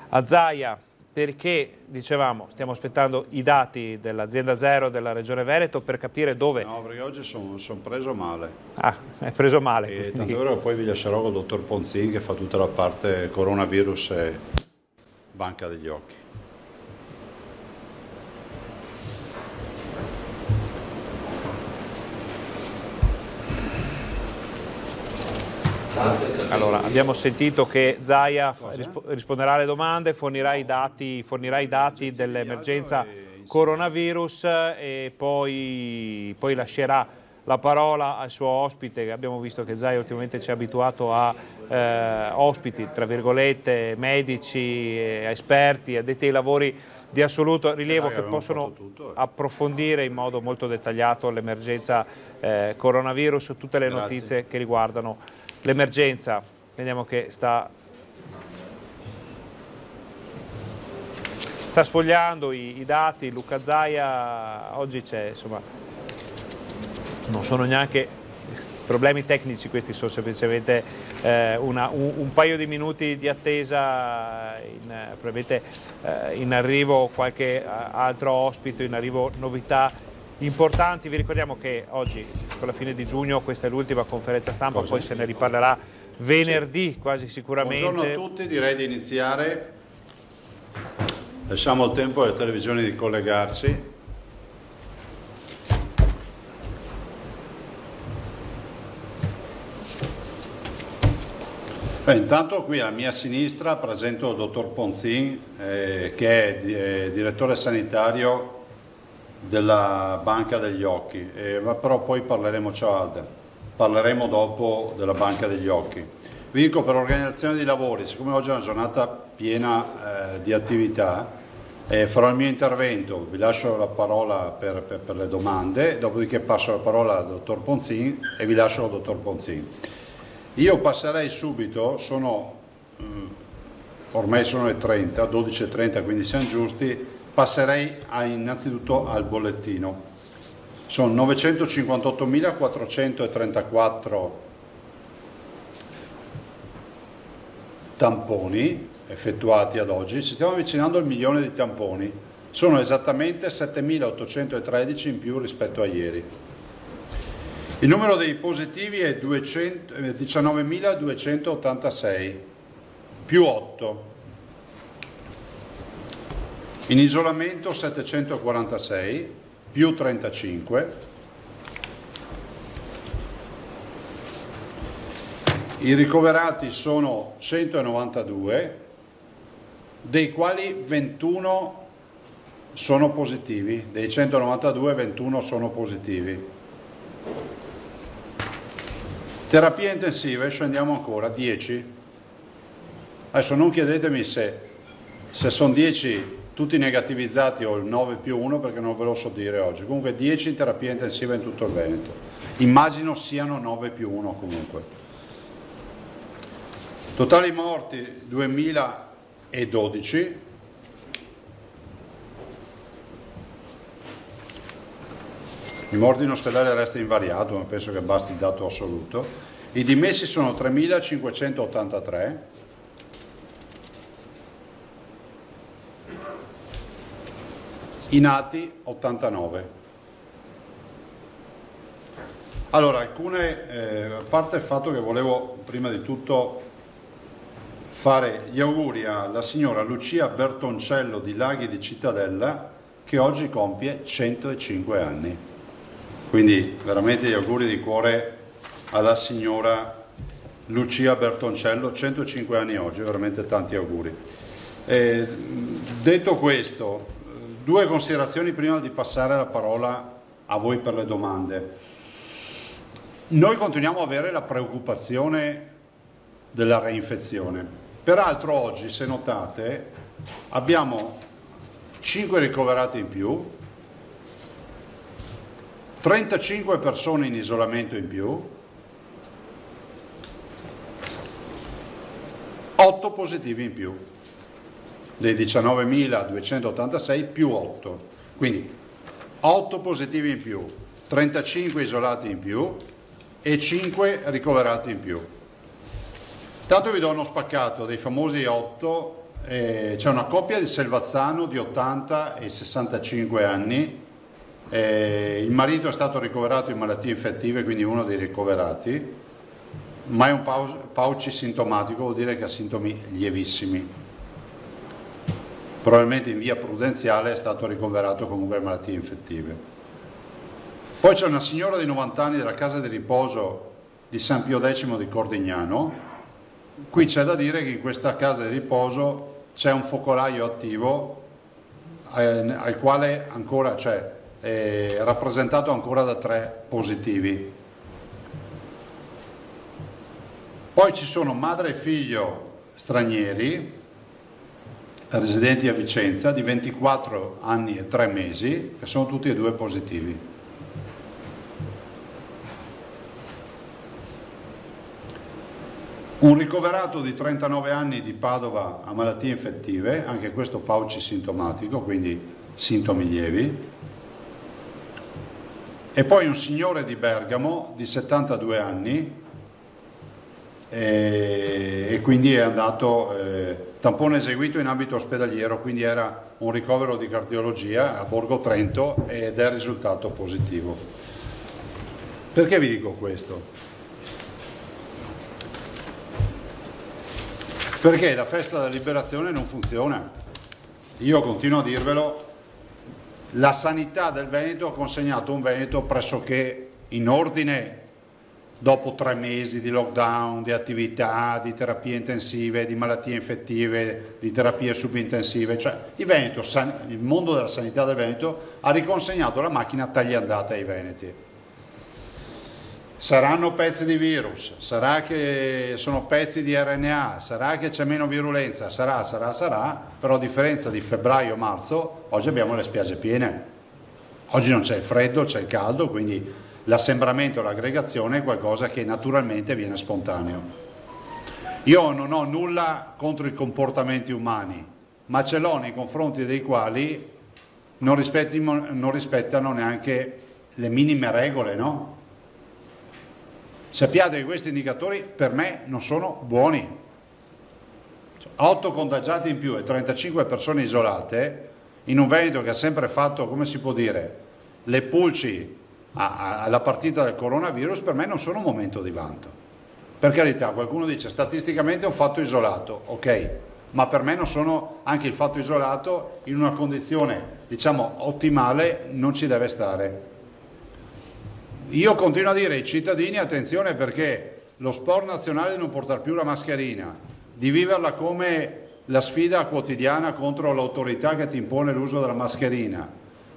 a Zaia, perché dicevamo stiamo aspettando i dati dell'azienda Zero della Regione Veneto per capire dove. No, perché oggi sono preso male. Ah, è preso male. E tanto ora poi vi lascerò con il dottor Ponzin che fa tutta la parte coronavirus e banca degli occhi. Allora, abbiamo sentito che Zaia risponderà alle domande, fornirà i dati dell'emergenza coronavirus e poi lascerà la parola al suo ospite. Abbiamo visto che Zaia ultimamente ci ha abituato a ospiti, tra virgolette, medici, esperti, addetti ai lavori di assoluto rilievo che possono approfondire in modo molto dettagliato l'emergenza coronavirus, tutte le notizie che riguardano l'emergenza. Vediamo che sta sfogliando i dati Luca Zaia. Oggi c'è, insomma, non sono neanche problemi tecnici, questi sono semplicemente un paio di minuti di attesa, probabilmente in arrivo qualche altro ospite, in arrivo novità importanti. Vi ricordiamo che oggi, con la fine di giugno, questa è l'ultima conferenza stampa, poi se ne riparlerà venerdì quasi sicuramente. Buongiorno a tutti, direi di iniziare. Lasciamo il tempo alle televisioni di collegarsi. Intanto qui alla mia sinistra presento il dottor Ponzin, che è direttore sanitario della Banca degli Occhi, ma però poi parleremo, ciao Alda, parleremo dopo della Banca degli Occhi. Vi dico, per l'organizzazione dei lavori, siccome oggi è una giornata piena di attività, farò il mio intervento, vi lascio la parola per le domande, dopodiché passo la parola al dottor Ponzin e vi lascio al dottor Ponzin. Io passerei subito, ormai sono le 30, 12:30, quindi siamo giusti, passerei innanzitutto al bollettino. Sono 958.434 tamponi effettuati ad oggi, ci stiamo avvicinando al 1 milione di tamponi, sono esattamente 7.813 in più rispetto a ieri. Il numero dei positivi è 19.286, più 8. In isolamento 746, più 35. I ricoverati sono 192, dei quali 21 sono positivi. Dei 192, 21 sono positivi. Terapie intensive, scendiamo ancora, 10. Adesso non chiedetemi se sono 10 tutti negativizzati o il 9+1, perché non ve lo so dire oggi. Comunque 10 in terapia intensiva in tutto il Veneto. Immagino siano 9+1 comunque. Totali morti 2012. I morti in ospedale resta invariato, ma penso che basti il dato assoluto. I dimessi sono 3.583. I nati 89. Allora, a parte il fatto che volevo prima di tutto fare gli auguri alla signora Lucia Bertoncello di Laghi di Cittadella, che oggi compie 105 anni. Quindi veramente gli auguri di cuore alla signora Lucia Bertoncello, 105 anni oggi, veramente tanti auguri. Detto questo, due considerazioni prima di passare la parola a voi per le domande. Noi continuiamo a avere la preoccupazione della reinfezione. Peraltro oggi, se notate, abbiamo 5 ricoverati in più, 35 persone in isolamento in più, 8 positivi in più, dei 19.286 più 8, quindi 8 positivi in più, 35 isolati in più e 5 ricoverati in più. Tanto vi do uno spaccato dei famosi 8, c'è una coppia di Selvazzano di 80 e 65 anni, il marito è stato ricoverato in malattie infettive, quindi uno dei ricoverati, ma è un Pauci sintomatico, vuol dire che ha sintomi lievissimi. Probabilmente in via prudenziale è stato ricoverato comunque in malattie infettive. Poi c'è una signora di 90 anni della casa di riposo di San Pio X di Cordignano. Qui c'è da dire che in questa casa di riposo c'è un focolaio attivo al quale ancora c'è, rappresentato ancora da 3 positivi. Poi ci sono madre e figlio stranieri residenti a Vicenza di 24 anni e 3 mesi, che sono tutti e 2 positivi. Un ricoverato di 39 anni di Padova a malattie infettive, anche questo Pauci sintomatico, quindi sintomi lievi. E poi un signore di Bergamo di 72 anni e quindi è andato, tampone eseguito in ambito ospedaliero, quindi era un ricovero di cardiologia a Borgo Trento ed è risultato positivo. Perché vi dico questo? Perché la festa della liberazione non funziona. Io continuo a dirvelo. La sanità del Veneto ha consegnato un Veneto pressoché in ordine dopo 3 mesi di lockdown, di attività, di terapie intensive, di malattie infettive, di terapie subintensive. Cioè il mondo della sanità del Veneto ha riconsegnato la macchina tagliandata ai veneti. Saranno pezzi di virus, sarà che sono pezzi di RNA, sarà che c'è meno virulenza, sarà, però a differenza di febbraio-marzo, oggi abbiamo le spiagge piene. Oggi non c'è il freddo, c'è il caldo, quindi l'assembramento e l'aggregazione è qualcosa che naturalmente viene spontaneo. Io non ho nulla contro i comportamenti umani, ma ce l'ho nei confronti dei quali non rispettano neanche le minime regole, no? Sappiate che questi indicatori per me non sono buoni. 8 contagiati in più e 35 persone isolate in un Veneto che ha sempre fatto, come si può dire, le pulci alla partita del coronavirus, per me non sono un momento di vanto. Per carità, qualcuno dice statisticamente è un fatto isolato, ok, ma per me non sono, anche il fatto isolato in una condizione diciamo ottimale non ci deve stare. Io continuo a dire ai cittadini attenzione, perché lo sport nazionale di non portare più la mascherina, di viverla come la sfida quotidiana contro l'autorità che ti impone l'uso della mascherina,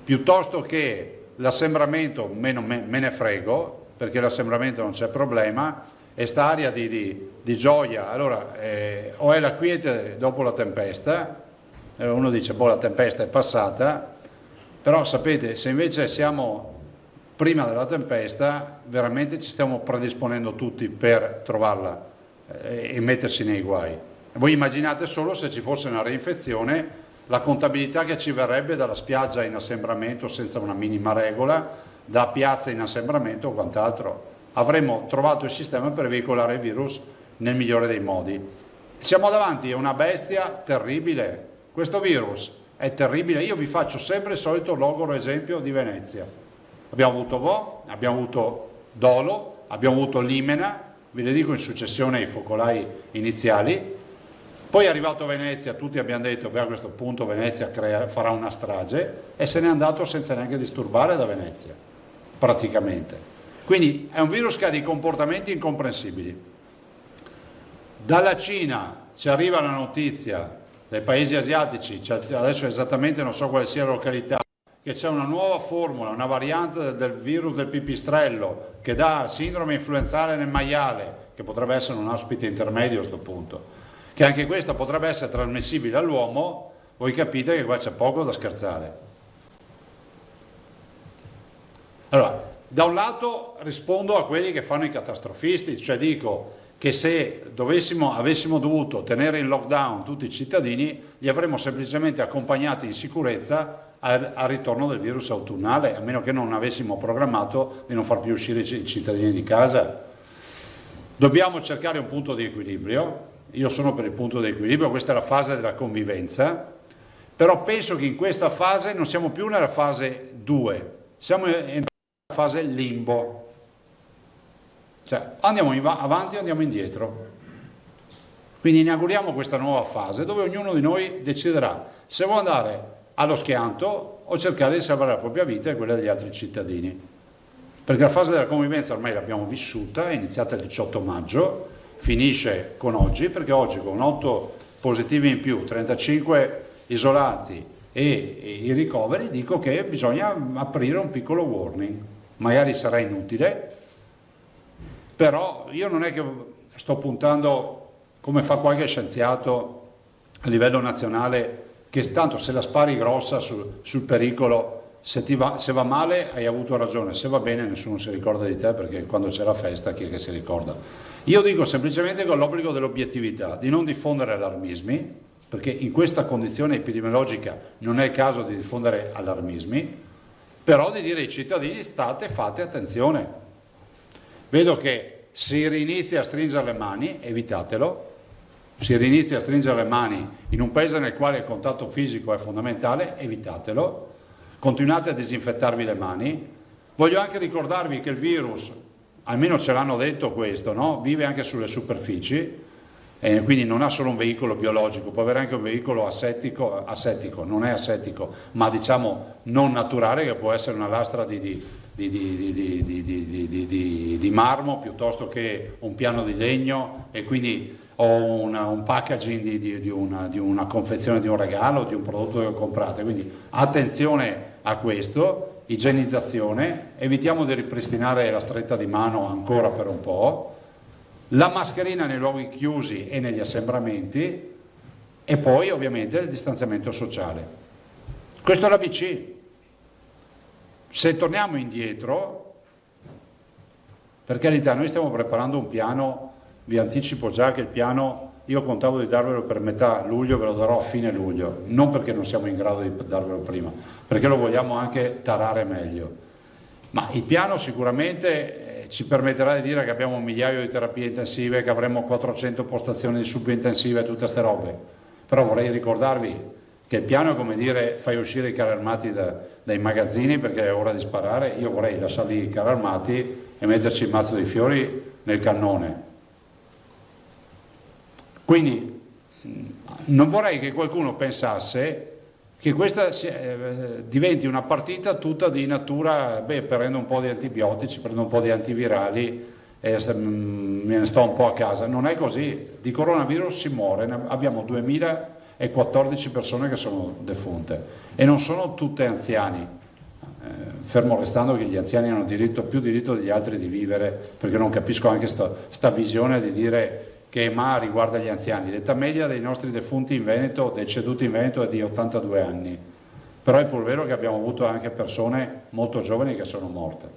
piuttosto che l'assembramento, me ne frego, perché l'assembramento non c'è problema, e sta aria di gioia, allora o è la quiete dopo la tempesta, uno dice boh, la tempesta è passata, però sapete, se invece siamo prima della tempesta, veramente ci stiamo predisponendo tutti per trovarla e mettersi nei guai. Voi immaginate solo se ci fosse una reinfezione, la contabilità che ci verrebbe dalla spiaggia in assembramento senza una minima regola, da piazza in assembramento o quant'altro. Avremmo trovato il sistema per veicolare il virus nel migliore dei modi. Siamo davanti a una bestia terribile. Questo virus è terribile. Io vi faccio sempre il solito logoro esempio di Venezia. Abbiamo avuto Vo, abbiamo avuto Dolo, abbiamo avuto Limena, ve le dico in successione i focolai iniziali. Poi è arrivato Venezia, tutti abbiamo detto beh, a questo punto Venezia farà una strage, e se n'è andato senza neanche disturbare da Venezia, praticamente. Quindi è un virus che ha dei comportamenti incomprensibili. Dalla Cina ci arriva la notizia, dai paesi asiatici, adesso esattamente non so quale sia la località, che c'è una nuova formula, una variante del virus del pipistrello che dà sindrome influenzale nel maiale, che potrebbe essere un ospite intermedio a questo punto, che anche questa potrebbe essere trasmissibile all'uomo. Voi capite che qua c'è poco da scherzare. Allora, da un lato rispondo a quelli che fanno i catastrofisti, cioè dico che se avessimo dovuto tenere in lockdown tutti i cittadini, li avremmo semplicemente accompagnati in sicurezza al ritorno del virus autunnale, a meno che non avessimo programmato di non far più uscire i cittadini di casa. Dobbiamo cercare un punto di equilibrio. Io sono per il punto di equilibrio, questa è la fase della convivenza, però penso che in questa fase non siamo più nella fase 2, siamo entrati nella fase limbo, cioè andiamo avanti o andiamo indietro. Quindi inauguriamo questa nuova fase dove ognuno di noi deciderà se vuole andare allo schianto o cercare di salvare la propria vita e quella degli altri cittadini, perché la fase della convivenza ormai l'abbiamo vissuta, è iniziata il 18 maggio, finisce con oggi, perché oggi con 8 positivi in più, 35 isolati e i ricoveri, dico che bisogna aprire un piccolo warning. Magari sarà inutile, però io non è che sto puntando, come fa qualche scienziato a livello nazionale, che tanto se la spari grossa sul pericolo, se va male hai avuto ragione, se va bene nessuno si ricorda di te, perché quando c'è la festa chi è che si ricorda? Io dico semplicemente con l'obbligo dell'obiettività, di non diffondere allarmismi, perché in questa condizione epidemiologica non è il caso di diffondere allarmismi, però di dire ai cittadini fate attenzione. Vedo che si rinizia a stringere le mani, evitatelo, si rinizia a stringere le mani in un paese nel quale il contatto fisico è fondamentale, evitatelo, continuate a disinfettarvi le mani. Voglio anche ricordarvi che il virus, almeno ce l'hanno detto questo, no? Vive anche sulle superfici, quindi non ha solo un veicolo biologico, può avere anche un veicolo assettico, non è assettico, ma diciamo non naturale, che può essere una lastra di marmo piuttosto che un piano di legno, e quindi ho un packaging di una confezione di un regalo, di un prodotto che comprate. Quindi attenzione a questo, igienizzazione, evitiamo di ripristinare la stretta di mano ancora per un po', la mascherina nei luoghi chiusi e negli assembramenti, e poi ovviamente il distanziamento sociale. Questo è l'ABC. Se torniamo indietro, per carità, noi stiamo preparando un piano, vi anticipo già che il piano, io contavo di darvelo per metà luglio, ve lo darò a fine luglio, non perché non siamo in grado di darvelo prima, perché lo vogliamo anche tarare meglio. Ma il piano sicuramente ci permetterà di dire che abbiamo 1 migliaio di terapie intensive, che avremo 400 postazioni di subintensive e tutte ste robe. Però vorrei ricordarvi che il piano è come dire fai uscire i carri armati dai magazzini perché è ora di sparare. Io vorrei lasciarli i carri armati e metterci il mazzo di fiori nel cannone. Quindi non vorrei che qualcuno pensasse che questa diventi una partita tutta di natura, prendo un po' di antibiotici, prendo un po' di antivirali e me ne sto un po' a casa. Non è così, di coronavirus si muore, abbiamo 2014 persone che sono defunte e non sono tutte anziani, fermo restando che gli anziani hanno più diritto degli altri di vivere, perché non capisco anche sta visione di dire che ma riguarda gli anziani. L'età media dei nostri defunti in Veneto, deceduti in Veneto, è di 82 anni, però è pur vero che abbiamo avuto anche persone molto giovani che sono morte.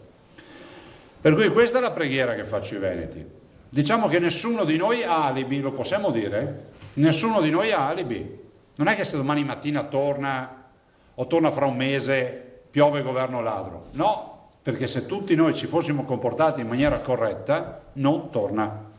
Per cui questa è la preghiera che faccio ai veneti. Diciamo che nessuno di noi ha alibi, lo possiamo dire? Nessuno di noi ha alibi. Non è che se domani mattina torna o torna fra un mese, piove governo ladro. No, perché se tutti noi ci fossimo comportati in maniera corretta, non torna.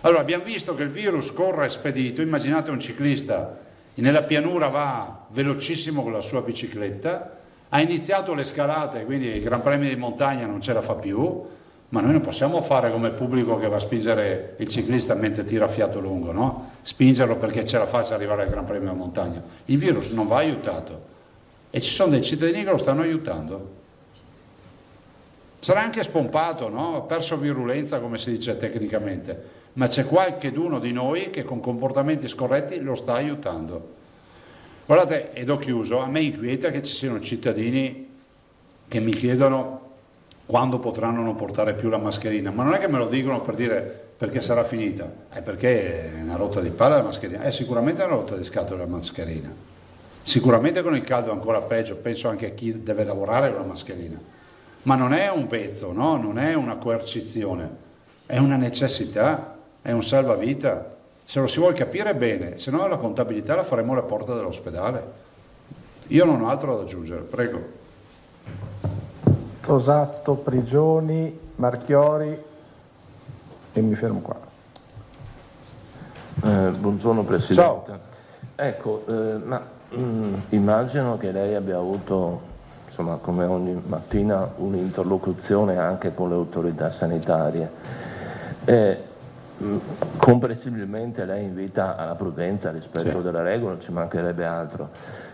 Allora, abbiamo visto che il virus corre spedito. Immaginate un ciclista nella pianura, va velocissimo con la sua bicicletta, ha iniziato le scalate, quindi i Gran Premi di montagna non ce la fa più, ma noi non possiamo fare come il pubblico che va a spingere il ciclista mentre tira a fiato lungo, no? Spingerlo perché ce la faccia arrivare al Gran Premio di montagna. Il virus non va aiutato e ci sono dei cittadini che lo stanno aiutando. Sarà anche spompato, no? Ha perso virulenza, come si dice tecnicamente, ma c'è qualcheduno di noi che con comportamenti scorretti lo sta aiutando. Guardate, ed ho chiuso, a me inquieta che ci siano cittadini che mi chiedono quando potranno non portare più la mascherina, ma non è che me lo dicono per dire perché sarà finita, è perché è una rotta di palla la mascherina, è sicuramente una rotta di scatole la mascherina, sicuramente con il caldo ancora peggio, penso anche a chi deve lavorare con la mascherina, ma non è un vezzo, no? Non è una coercizione, è una necessità, è un salvavita. Se lo si vuole capire bene, se no la contabilità la faremo alla porta dell'ospedale. Io non ho altro da aggiungere, prego. Tosato, Prigioni, Marchiori e mi fermo qua. Buongiorno Presidente. Ciao. Ecco, immagino che lei abbia avuto, insomma, come ogni mattina, un'interlocuzione anche con le autorità sanitarie. Comprensibilmente lei invita alla prudenza, al rispetto delle regole, non ci mancherebbe altro,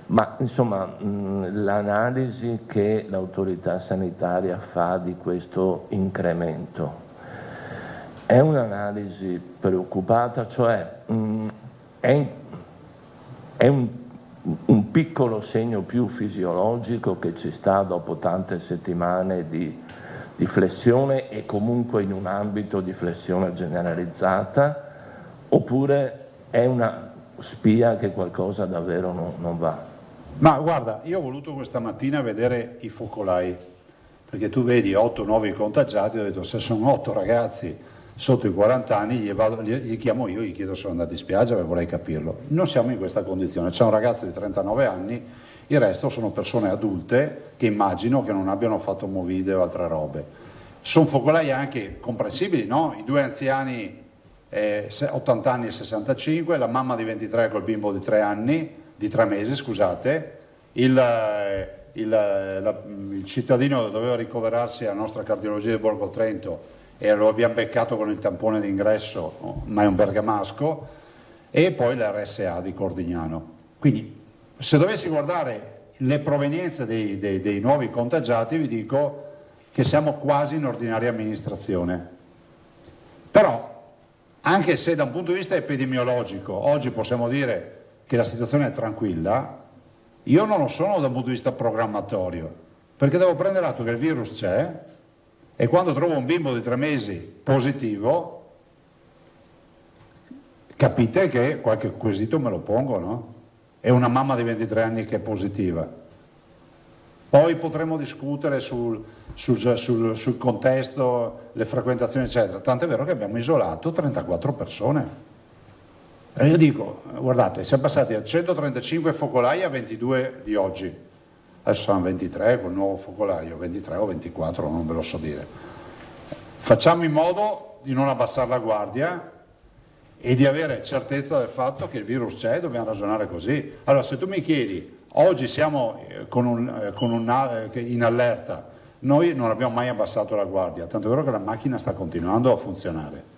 ma insomma l'analisi che l'autorità sanitaria fa di questo incremento è un'analisi preoccupata, cioè è un piccolo segno più fisiologico che ci sta dopo tante settimane di flessione e comunque in un ambito di flessione generalizzata, oppure è una spia che qualcosa davvero non va? Ma guarda, io ho voluto questa mattina vedere i focolai, perché tu vedi 8 nuovi contagiati, ho detto se sono 8 ragazzi sotto i 40 anni gli chiamo io, gli chiedo se sono andati in spiaggia, perché vorrei capirlo. Non siamo in questa condizione, c'è un ragazzo di 39 anni, il resto sono persone adulte che immagino che non abbiano fatto movide o altre robe. Sono focolai anche comprensibili, no? I 2 anziani 80 anni e 65, la mamma di 23 col bimbo di 3 mesi, scusate, il cittadino doveva ricoverarsi alla nostra cardiologia di Borgo Trento e lo abbiamo beccato con il tampone d'ingresso, ma è un bergamasco, e poi l'RSA di Cordignano. Quindi se dovessi guardare le provenienze dei nuovi contagiati, vi dico che siamo quasi in ordinaria amministrazione. Però, anche se da un punto di vista epidemiologico oggi possiamo dire che la situazione è tranquilla, io non lo sono da un punto di vista programmatorio, perché devo prendere atto che il virus c'è e quando trovo un bimbo di 3 mesi positivo, capite che qualche quesito me lo pongo, no? E una mamma di 23 anni che è positiva. Poi potremo discutere sul contesto, le frequentazioni eccetera, tant'è vero che abbiamo isolato 34 persone. E io dico, guardate, siamo passati a 135 focolai a 22 di oggi, adesso sono 23 col nuovo focolaio, 23 o 24, non ve lo so dire. Facciamo in modo di non abbassare la guardia e di avere certezza del fatto che il virus c'è, dobbiamo ragionare così. Allora, se tu mi chiedi, oggi siamo in allerta, noi non abbiamo mai abbassato la guardia, tanto è vero che la macchina sta continuando a funzionare.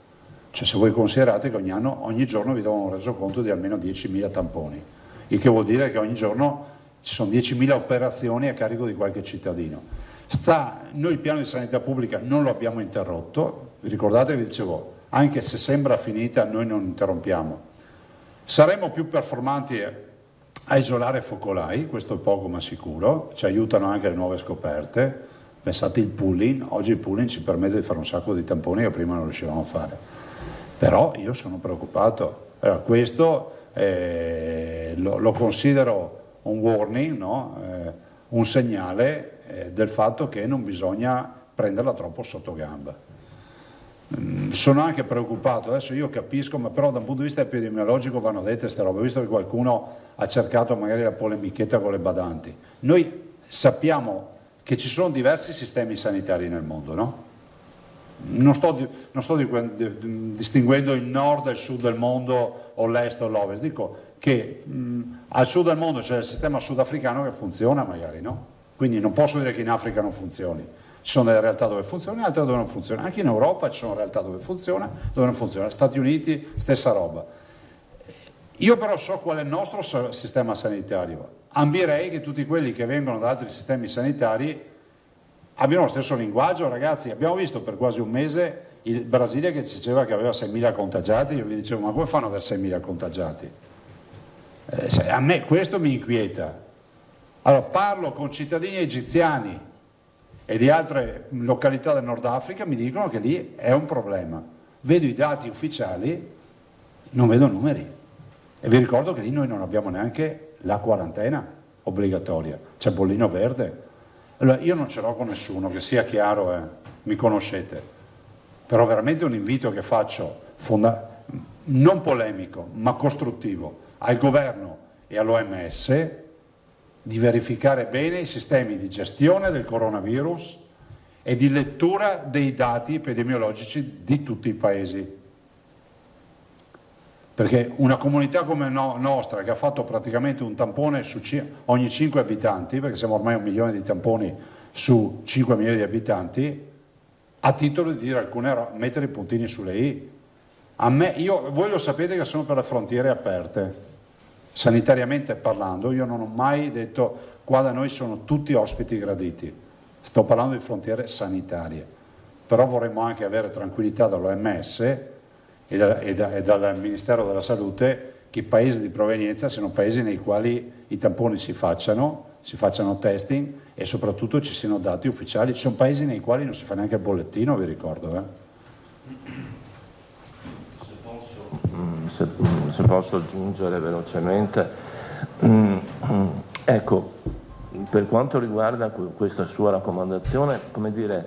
Cioè, se voi considerate che ogni giorno vi do un resoconto di almeno 10.000 tamponi, il che vuol dire che ogni giorno ci sono 10.000 operazioni a carico di qualche cittadino. Noi il piano di sanità pubblica non lo abbiamo interrotto, vi ricordate che vi dicevo, anche se sembra finita, noi non interrompiamo. Saremo più performanti a isolare focolai, questo è poco ma sicuro, ci aiutano anche le nuove scoperte. Pensate il pooling, oggi il pooling ci permette di fare un sacco di tamponi che prima non riuscivamo a fare. Però io sono preoccupato. Allora, questo lo considero un warning, no? Un segnale del fatto che non bisogna prenderla troppo sotto gamba. Sono anche preoccupato, adesso io capisco, ma però da un punto di vista epidemiologico vanno dette queste robe, visto che qualcuno ha cercato magari la polemichetta con le badanti. Noi sappiamo che ci sono diversi sistemi sanitari nel mondo, no? Non sto distinguendo il nord e il sud del mondo o l'est o l'ovest, dico che al sud del mondo c'è il sistema sudafricano che funziona magari, no? Quindi non posso dire che in Africa non funzioni. Ci sono delle realtà dove funziona e altre dove non funziona. Anche in Europa ci sono realtà dove funziona, dove non funziona. Stati Uniti, stessa roba. Io però so qual è il nostro sistema sanitario. Ambirei che tutti quelli che vengono da altri sistemi sanitari abbiano lo stesso linguaggio, ragazzi. Abbiamo visto per quasi un mese il Brasile che ci diceva che aveva 6.000 contagiati. Io vi dicevo, ma come fanno ad avere 6.000 contagiati? A me questo mi inquieta. Allora, parlo con cittadini egiziani e di altre località del Nord Africa, mi dicono che lì è un problema. Vedo i dati ufficiali, non vedo numeri. E vi ricordo che lì noi non abbiamo neanche la quarantena obbligatoria, c'è bollino verde. Allora, io non ce l'ho con nessuno, che sia chiaro, mi conoscete, però veramente un invito che faccio, non polemico, ma costruttivo, al governo e all'OMS, di verificare bene i sistemi di gestione del coronavirus e di lettura dei dati epidemiologici di tutti i paesi. Perché una comunità come nostra, che ha fatto praticamente un tampone ogni 5 abitanti, perché siamo ormai 1 milione di tamponi su 5 milioni di abitanti, ha titolo di dire mettere i puntini sulle i. Voi lo sapete che sono per le frontiere aperte. Sanitariamente parlando, io non ho mai detto qua da noi sono tutti ospiti graditi, sto parlando di frontiere sanitarie, però vorremmo anche avere tranquillità dall'OMS e dal Ministero della Salute che i paesi di provenienza siano paesi nei quali i tamponi si facciano testing e soprattutto ci siano dati ufficiali. Ci sono paesi nei quali non si fa neanche il bollettino, vi ricordo. Se posso aggiungere velocemente, ecco, per quanto riguarda questa sua raccomandazione, come dire,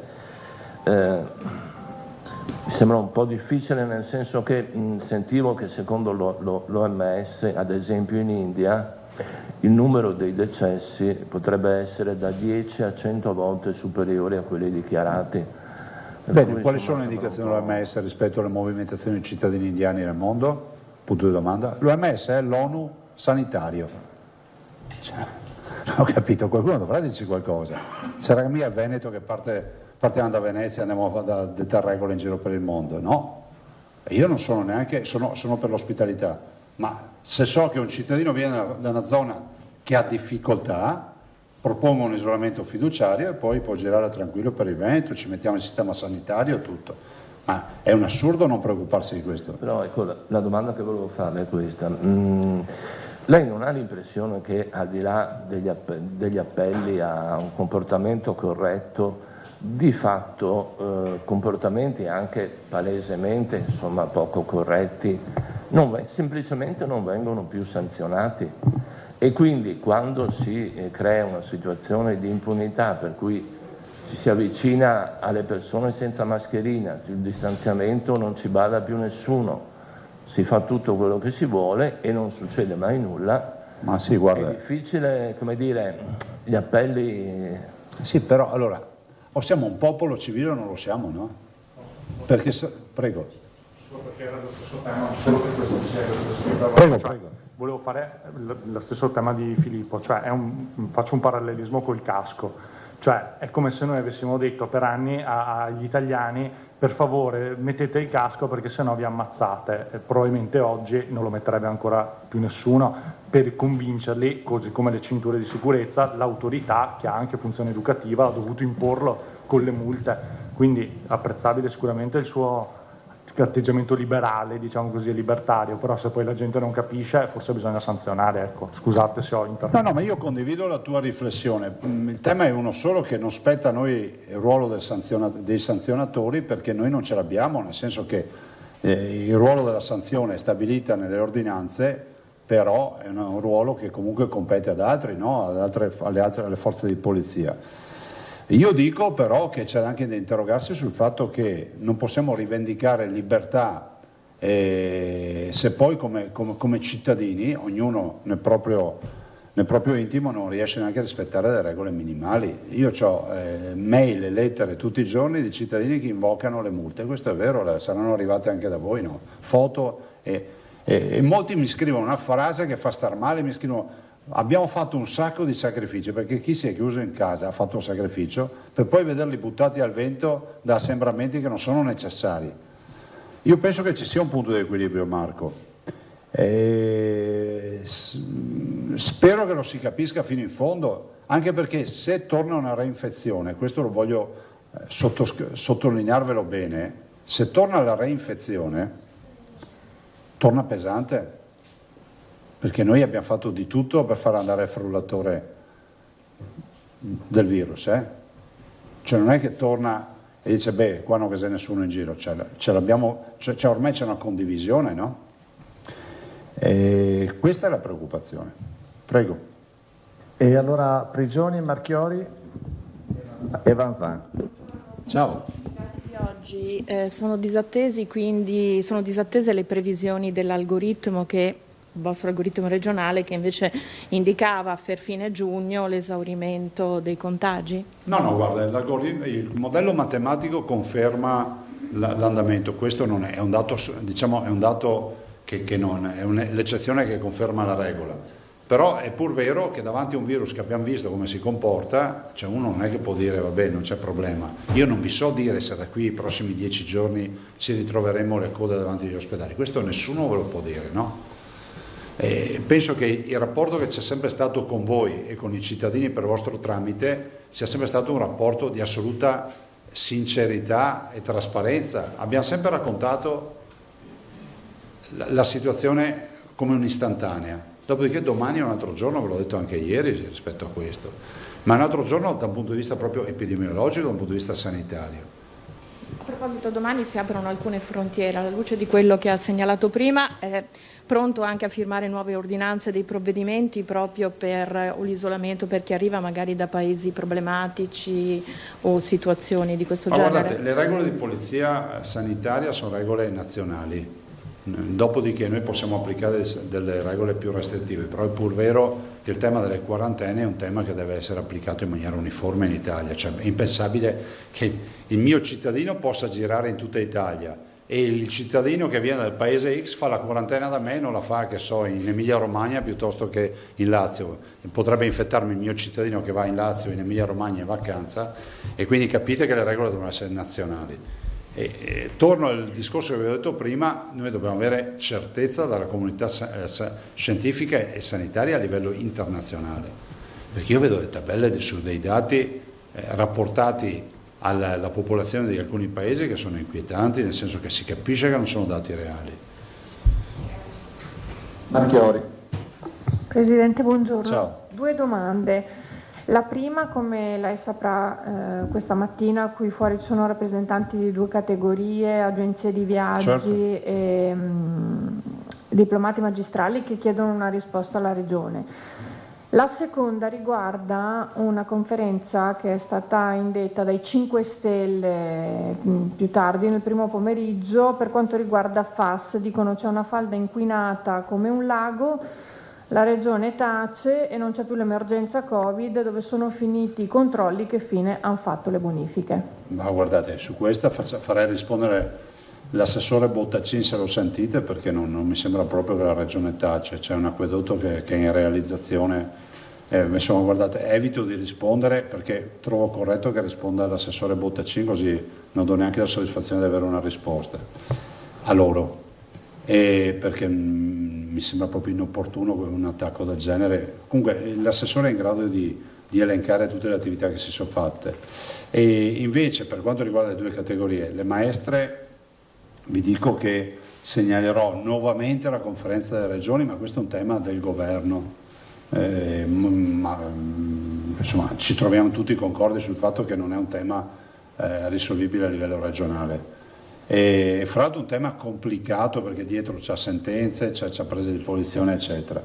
mi sembra un po' difficile, nel senso che sentivo che secondo l'OMS, ad esempio in India, il numero dei decessi potrebbe essere da 10 a 100 volte superiore a quelli dichiarati. Bene, quali sono le indicazioni dell'OMS rispetto alle movimentazioni dei cittadini indiani nel mondo? Punto di domanda. L'OMS è l'ONU sanitario. Ho capito, qualcuno dovrà dirci qualcosa. Sarà mica il Veneto che parte partiamo da Venezia e andiamo a dettare regole in giro per il mondo, no? Io non sono neanche, sono per l'ospitalità, ma se so che un cittadino viene da una zona che ha difficoltà, propongo un isolamento fiduciario e poi può girare tranquillo per il Veneto, ci mettiamo il sistema sanitario e tutto. Ma è un assurdo non preoccuparsi di questo. Però ecco, la domanda che volevo farle è questa. Lei non ha l'impressione che al di là degli appelli a un comportamento corretto, di fatto comportamenti anche palesemente poco corretti semplicemente non vengono più sanzionati? E quindi quando si crea una situazione di impunità per cui ci si avvicina alle persone senza mascherina, sul distanziamento non ci bada più nessuno, si fa tutto quello che si vuole e non succede mai nulla, ma sì, guarda, è difficile, come dire, gli appelli... Sì, però allora, o siamo un popolo civile o non lo siamo, no? Perché, prego. Solo perché era lo stesso tema, solo per questo Prego. Volevo fare lo stesso tema di Filippo, cioè faccio un parallelismo col casco. Cioè è come se noi avessimo detto per anni agli italiani: per favore mettete il casco perché sennò vi ammazzate, e probabilmente oggi non lo metterebbe ancora più nessuno, per convincerli, così come le cinture di sicurezza, l'autorità che ha anche funzione educativa ha dovuto imporlo con le multe, quindi apprezzabile sicuramente il suo atteggiamento liberale, diciamo così, libertario, però se poi la gente non capisce forse bisogna sanzionare, ecco. Scusate se ho interrotto. No, ma io condivido la tua riflessione. Il tema è uno solo, che non spetta a noi il ruolo dei sanzionatori, perché noi non ce l'abbiamo, nel senso che il ruolo della sanzione è stabilita nelle ordinanze, però è un ruolo che comunque compete ad altri, no? alle forze di polizia. Io dico però che c'è anche da interrogarsi sul fatto che non possiamo rivendicare libertà se poi come cittadini, ognuno nel proprio intimo, non riesce neanche a rispettare le regole minimali. Io ho mail e lettere tutti i giorni di cittadini che invocano le multe, questo è vero, saranno arrivate anche da voi, no? Foto e molti mi scrivono una frase che fa star male, mi scrivono: abbiamo fatto un sacco di sacrifici, perché chi si è chiuso in casa ha fatto un sacrificio per poi vederli buttati al vento da assembramenti che non sono necessari. Io penso che ci sia un punto di equilibrio, Marco. Spero che lo si capisca fino in fondo, anche perché se torna una reinfezione, questo lo voglio sottolinearvelo bene, se torna la reinfezione torna pesante. Perché noi abbiamo fatto di tutto per far andare il frullatore del virus, Cioè non è che torna e dice: beh, qua non c'è nessuno in giro, ormai c'è una condivisione, no? E questa è la preoccupazione. Prego. E allora Prigioni, Marchiori e Vanzan. Ciao. Oggi sono disattese le previsioni dell'algoritmo il vostro algoritmo regionale, che invece indicava per fine giugno l'esaurimento dei contagi? No, guarda, il modello matematico conferma l'andamento, questo non è un dato, diciamo, è un dato che non è l'eccezione che conferma la regola, però è pur vero che davanti a un virus che abbiamo visto come si comporta, cioè uno non è che può dire vabbè, non c'è problema. Io non vi so dire se da qui ai prossimi 10 giorni ci ritroveremo le code davanti agli ospedali, questo nessuno ve lo può dire, no? Penso che il rapporto che c'è sempre stato con voi e con i cittadini per vostro tramite sia sempre stato un rapporto di assoluta sincerità e trasparenza. Abbiamo sempre raccontato la situazione come un'istantanea, dopodiché domani è un altro giorno, ve l'ho detto anche ieri rispetto a questo, ma è un altro giorno da un punto di vista proprio epidemiologico, da un punto di vista sanitario. A proposito, domani si aprono alcune frontiere, alla luce di quello che ha segnalato prima, è pronto anche a firmare nuove ordinanze, dei provvedimenti proprio per l'isolamento per chi arriva magari da paesi problematici o situazioni di questo genere? Guardate, le regole di polizia sanitaria sono regole nazionali, dopodiché noi possiamo applicare delle regole più restrittive, però è pur vero che il tema delle quarantene è un tema che deve essere applicato in maniera uniforme in Italia, cioè è impensabile che il mio cittadino possa girare in tutta Italia e il cittadino che viene dal paese X fa la quarantena da me e non la fa, che so, in Emilia Romagna piuttosto che in Lazio. Potrebbe infettarmi il mio cittadino che va in Lazio o in Emilia Romagna in vacanza, e quindi capite che le regole devono essere nazionali. Torno al discorso che vi ho detto prima: noi dobbiamo avere certezza dalla comunità scientifica e sanitaria a livello internazionale, perché io vedo delle tabelle su dei dati rapportati alla popolazione di alcuni paesi che sono inquietanti, nel senso che si capisce che non sono dati reali. Marchiori. Presidente, buongiorno. Ciao. 2 domande. La prima, come lei saprà, questa mattina qui fuori ci sono rappresentanti di 2 categorie, agenzie di viaggi, certo, e diplomati magistrali che chiedono una risposta alla Regione. La seconda riguarda una conferenza che è stata indetta dai 5 Stelle più tardi nel primo pomeriggio per quanto riguarda FAS. Dicono c'è una falda inquinata come un lago, la Regione tace e non c'è più l'emergenza Covid, dove sono finiti i controlli, che fine hanno fatto le bonifiche? Ma guardate, su questa farei rispondere l'assessore Bottacin, se lo sentite, perché non mi sembra proprio che la Regione tace. C'è un acquedotto che è in realizzazione. Insomma, guardate, evito di rispondere perché trovo corretto che risponda l'assessore Bottacin, così non do neanche la soddisfazione di avere una risposta a loro, perché mi sembra proprio inopportuno un attacco del genere. Comunque l'assessore è in grado di elencare tutte le attività che si sono fatte. E invece, per quanto riguarda le 2 categorie, le maestre, vi dico che segnalerò nuovamente la conferenza delle regioni, ma questo è un tema del governo. Insomma, ci troviamo tutti concordi sul fatto che non è un tema risolvibile a livello regionale. E fra l'altro un tema complicato, perché dietro c'è sentenze, c'è prese di posizione, eccetera.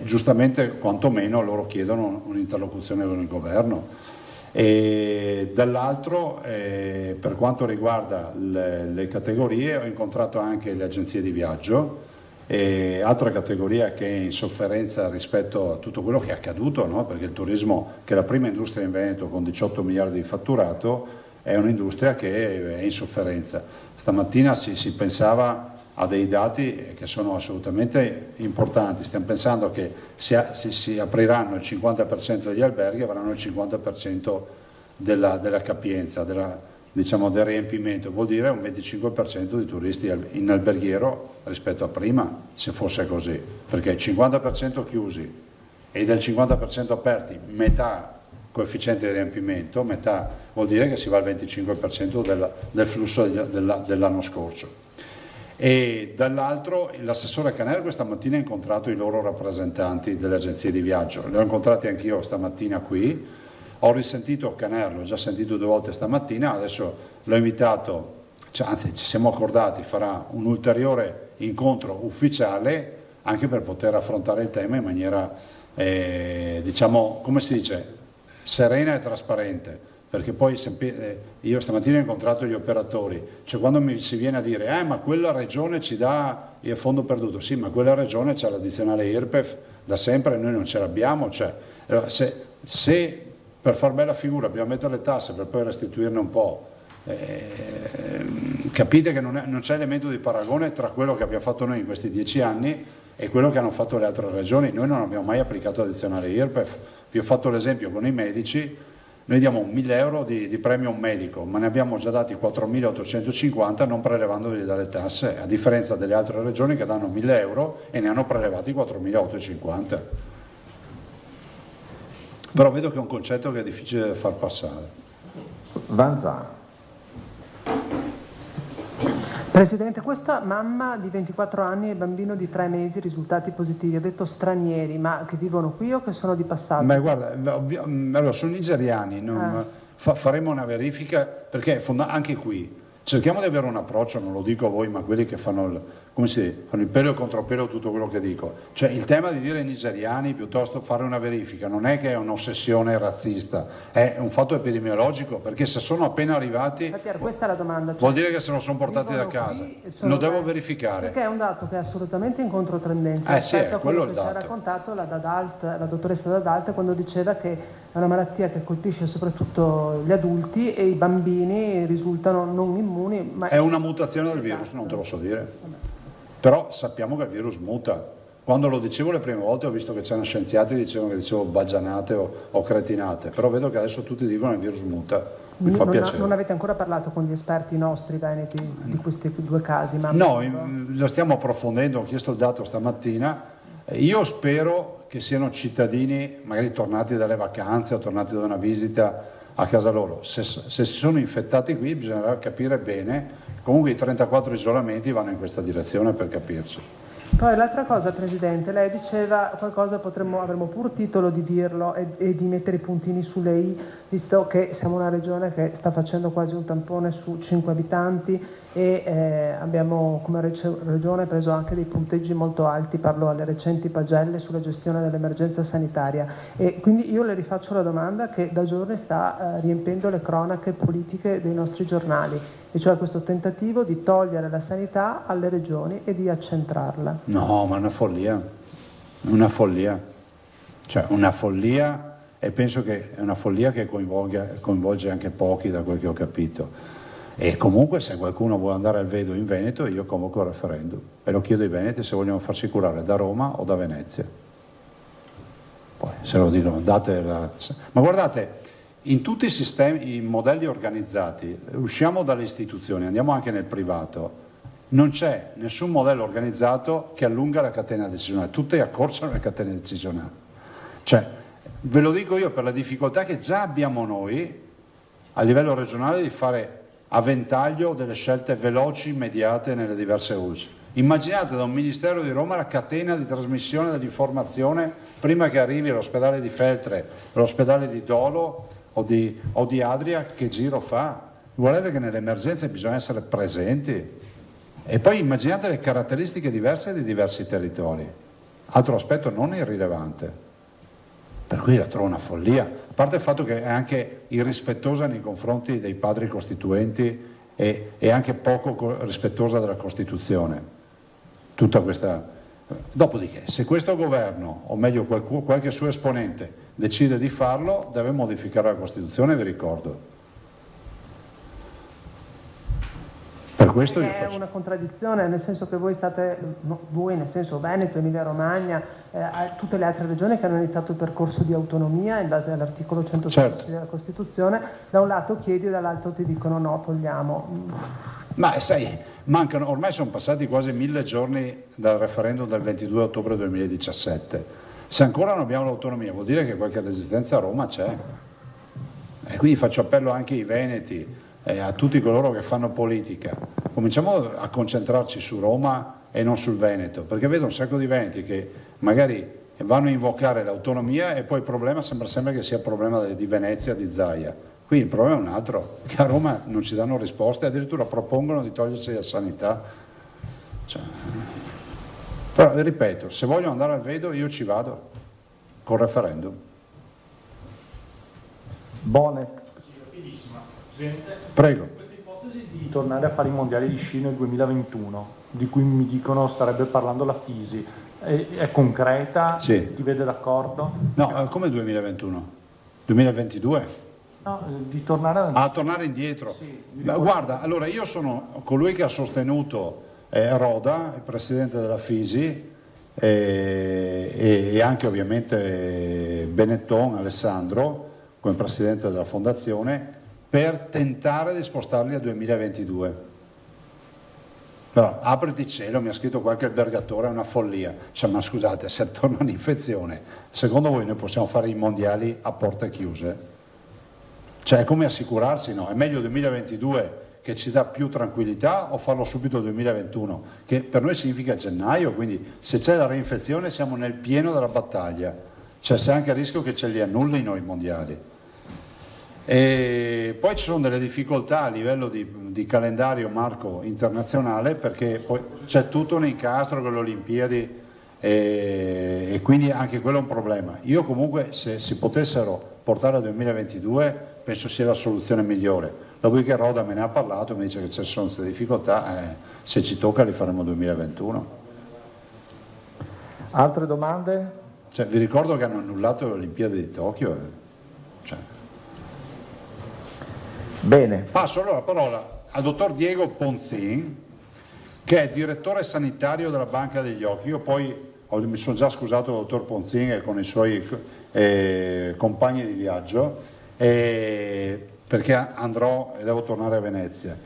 Giustamente, quantomeno, loro chiedono un'interlocuzione con il governo. E dall'altro, per quanto riguarda le categorie, ho incontrato anche le agenzie di viaggio, altra categoria che è in sofferenza rispetto a tutto quello che è accaduto, no? Perché il turismo, che è la prima industria in Veneto con 18 miliardi di fatturato, è un'industria che è in sofferenza. Stamattina si pensava a dei dati che sono assolutamente importanti. Stiamo pensando che si apriranno il 50% degli alberghi e avranno il 50% della capienza, del riempimento. Vuol dire un 25% di turisti in alberghiero rispetto a prima, se fosse così, perché 50% chiusi e del 50% aperti, metà coefficiente di riempimento, metà vuol dire che si va al 25% del flusso dell'anno scorso. E dall'altro l'assessore Canel questa mattina ha incontrato i loro rappresentanti delle agenzie di viaggio, li ho incontrati anch'io stamattina qui, ho risentito Canel, l'ho già sentito 2 volte stamattina, adesso l'ho invitato, anzi ci siamo accordati, farà un ulteriore incontro ufficiale anche per poter affrontare il tema in maniera, diciamo, come si dice, serena e trasparente, perché poi io stamattina ho incontrato gli operatori, cioè quando si viene a dire ma quella regione ci dà il fondo perduto, sì, ma quella regione c'ha l'addizionale IRPEF da sempre e noi non ce l'abbiamo, cioè, allora, se per far bella figura dobbiamo mettere le tasse per poi restituirne un po', capite che non c'è elemento di paragone tra quello che abbiamo fatto noi in questi 10 anni e quello che hanno fatto le altre regioni. Noi non abbiamo mai applicato l'addizionale IRPEF, vi ho fatto l'esempio con i medici, noi diamo 1.000 euro di premio a un medico, ma ne abbiamo già dati 4.850 non prelevandogli dalle tasse, a differenza delle altre regioni che danno 1.000 euro e ne hanno prelevati 4.850. Però vedo che è un concetto che è difficile da far passare. Vanzà. Presidente, questa mamma di 24 anni e bambino di 3 mesi risultati positivi, ha detto stranieri, ma che vivono qui o che sono di passaggio? Ma guarda, allora, sono nigeriani, faremo una verifica, perché anche qui cerchiamo di avere un approccio, non lo dico a voi, ma a quelli che fanno fanno il pelo e contropelo tutto quello che dico. Cioè il tema di dire nigeriani piuttosto fare una verifica non è che è un'ossessione razzista, è un fatto epidemiologico, perché se sono appena arrivati questa è la domanda, cioè, vuol dire che se lo sono portati da casa, lo devo verificare. Perché è un dato che è assolutamente in controtendenza sì, è quello il che ci ha raccontato la dottoressa Dadalt quando diceva che è una malattia che colpisce soprattutto gli adulti e i bambini risultano non immuni. Ma è una mutazione del virus, non te lo so dire. Però sappiamo che il virus muta. Quando lo dicevo le prime volte ho visto che c'erano scienziati che dicevano che dicevo baggianate o cretinate, però vedo che adesso tutti dicono che il virus muta. Mi fa piacere. Non avete ancora parlato con gli esperti nostri veneti di questi 2 casi? Ma no, lo stiamo approfondendo, ho chiesto il dato stamattina. Io spero che siano cittadini magari tornati dalle vacanze o tornati da una visita a casa loro. Se si sono infettati qui bisognerà capire bene. Comunque i 34 isolamenti vanno in questa direzione, per capirci. Poi l'altra cosa, Presidente, lei diceva qualcosa, avremmo pur titolo di dirlo e di mettere i puntini sulle i, visto che siamo una regione che sta facendo quasi un tampone su 5 abitanti e abbiamo come regione preso anche dei punteggi molto alti, parlo alle recenti pagelle sulla gestione dell'emergenza sanitaria, e quindi io le rifaccio la domanda che da giorni sta riempendo le cronache politiche dei nostri giornali, e cioè questo tentativo di togliere la sanità alle regioni e di accentrarla. No, ma è una follia, cioè una follia, e penso che è una follia che coinvolge anche pochi, da quel che ho capito. E comunque se qualcuno vuole andare al Vedo in Veneto, io convoco il referendum e lo chiedo ai veneti se vogliono farsi curare da Roma o da Venezia. Poi se lo dicono date la... Ma guardate, in tutti i sistemi, i modelli organizzati, usciamo dalle istituzioni, andiamo anche nel privato, non c'è nessun modello organizzato che allunga la catena decisionale, tutte accorciano le catene decisionali. Cioè, ve lo dico io per la difficoltà che già abbiamo noi a livello regionale di fare a ventaglio delle scelte veloci, immediate nelle diverse ULSS. Immaginate da un Ministero di Roma la catena di trasmissione dell'informazione prima che arrivi all'ospedale di Feltre, all'ospedale di Dolo o di Adria, che giro fa? Guardate che nelle emergenze bisogna essere presenti. E poi immaginate le caratteristiche diverse di diversi territori. Altro aspetto non irrilevante. Per cui la trovo una follia, a parte il fatto che è anche irrispettosa nei confronti dei padri costituenti e anche poco rispettosa della Costituzione. Tutta questa... Dopodiché, se questo governo, o meglio qualche suo esponente, decide di farlo, deve modificare la Costituzione, vi ricordo. Per questo io faccio... È una contraddizione, nel senso che voi state, voi nel senso Veneto, Emilia Romagna, tutte le altre regioni che hanno iniziato il percorso di autonomia in base all'articolo 116 della Costituzione, da un lato chiedi e dall'altro ti dicono no, togliamo. Ma sai, mancano, ormai sono passati quasi 1000 giorni dal referendum del 22 ottobre 2017. Se ancora non abbiamo l'autonomia vuol dire che qualche resistenza a Roma c'è. E quindi faccio appello anche ai veneti, a tutti coloro che fanno politica. Cominciamo a concentrarci su Roma e non sul Veneto, perché vedo un sacco di veneti che magari vanno a invocare l'autonomia e poi il problema sembra sempre che sia il problema di Venezia, di Zaia. Qui il problema è un altro, che a Roma non ci danno risposte, addirittura propongono di toglierci la sanità. Cioè, però ripeto, se voglio andare al Vedo io ci vado, col referendum. Bonet. Rapidissima. Presidente, prego. Questa ipotesi di tornare a fare i mondiali di sci nel 2021, di cui mi dicono starebbe parlando la Fisi, è concreta? Sì. Ti vede d'accordo? No, come 2021? 2022? No, di tornare a tornare indietro. Sì, guarda, allora io sono colui che ha sostenuto Roda, il presidente della Fisi, e anche ovviamente Benetton, Alessandro, come presidente della fondazione, per tentare di spostarli al 2022. Però, apriti cielo, mi ha scritto qualche albergatore, è una follia. Cioè, ma scusate, se torna un'infezione, secondo voi noi possiamo fare i mondiali a porte chiuse? Cioè, è come assicurarsi, no? È meglio 2022 che ci dà più tranquillità o farlo subito 2021? Che per noi significa gennaio, quindi se c'è la reinfezione siamo nel pieno della battaglia. Cioè, c'è anche il rischio che ce li annullino i mondiali. E poi ci sono delle difficoltà a livello di calendario, Marco, internazionale, perché poi c'è tutto un incastro con le Olimpiadi e quindi anche quello è un problema. Io comunque, se si potessero portare al 2022, penso sia la soluzione migliore. Dopodiché Roda me ne ha parlato, mi dice che ci sono queste difficoltà, se ci tocca li faremo 2021. Altre domande? Cioè, vi ricordo che hanno annullato le Olimpiadi di Tokyo. Bene. Passo allora la parola al dottor Diego Ponzin, che è direttore sanitario della Banca degli Occhi. Io poi mi sono già scusato con il dottor Ponzin e con i suoi compagni di viaggio, perché andrò e devo tornare a Venezia.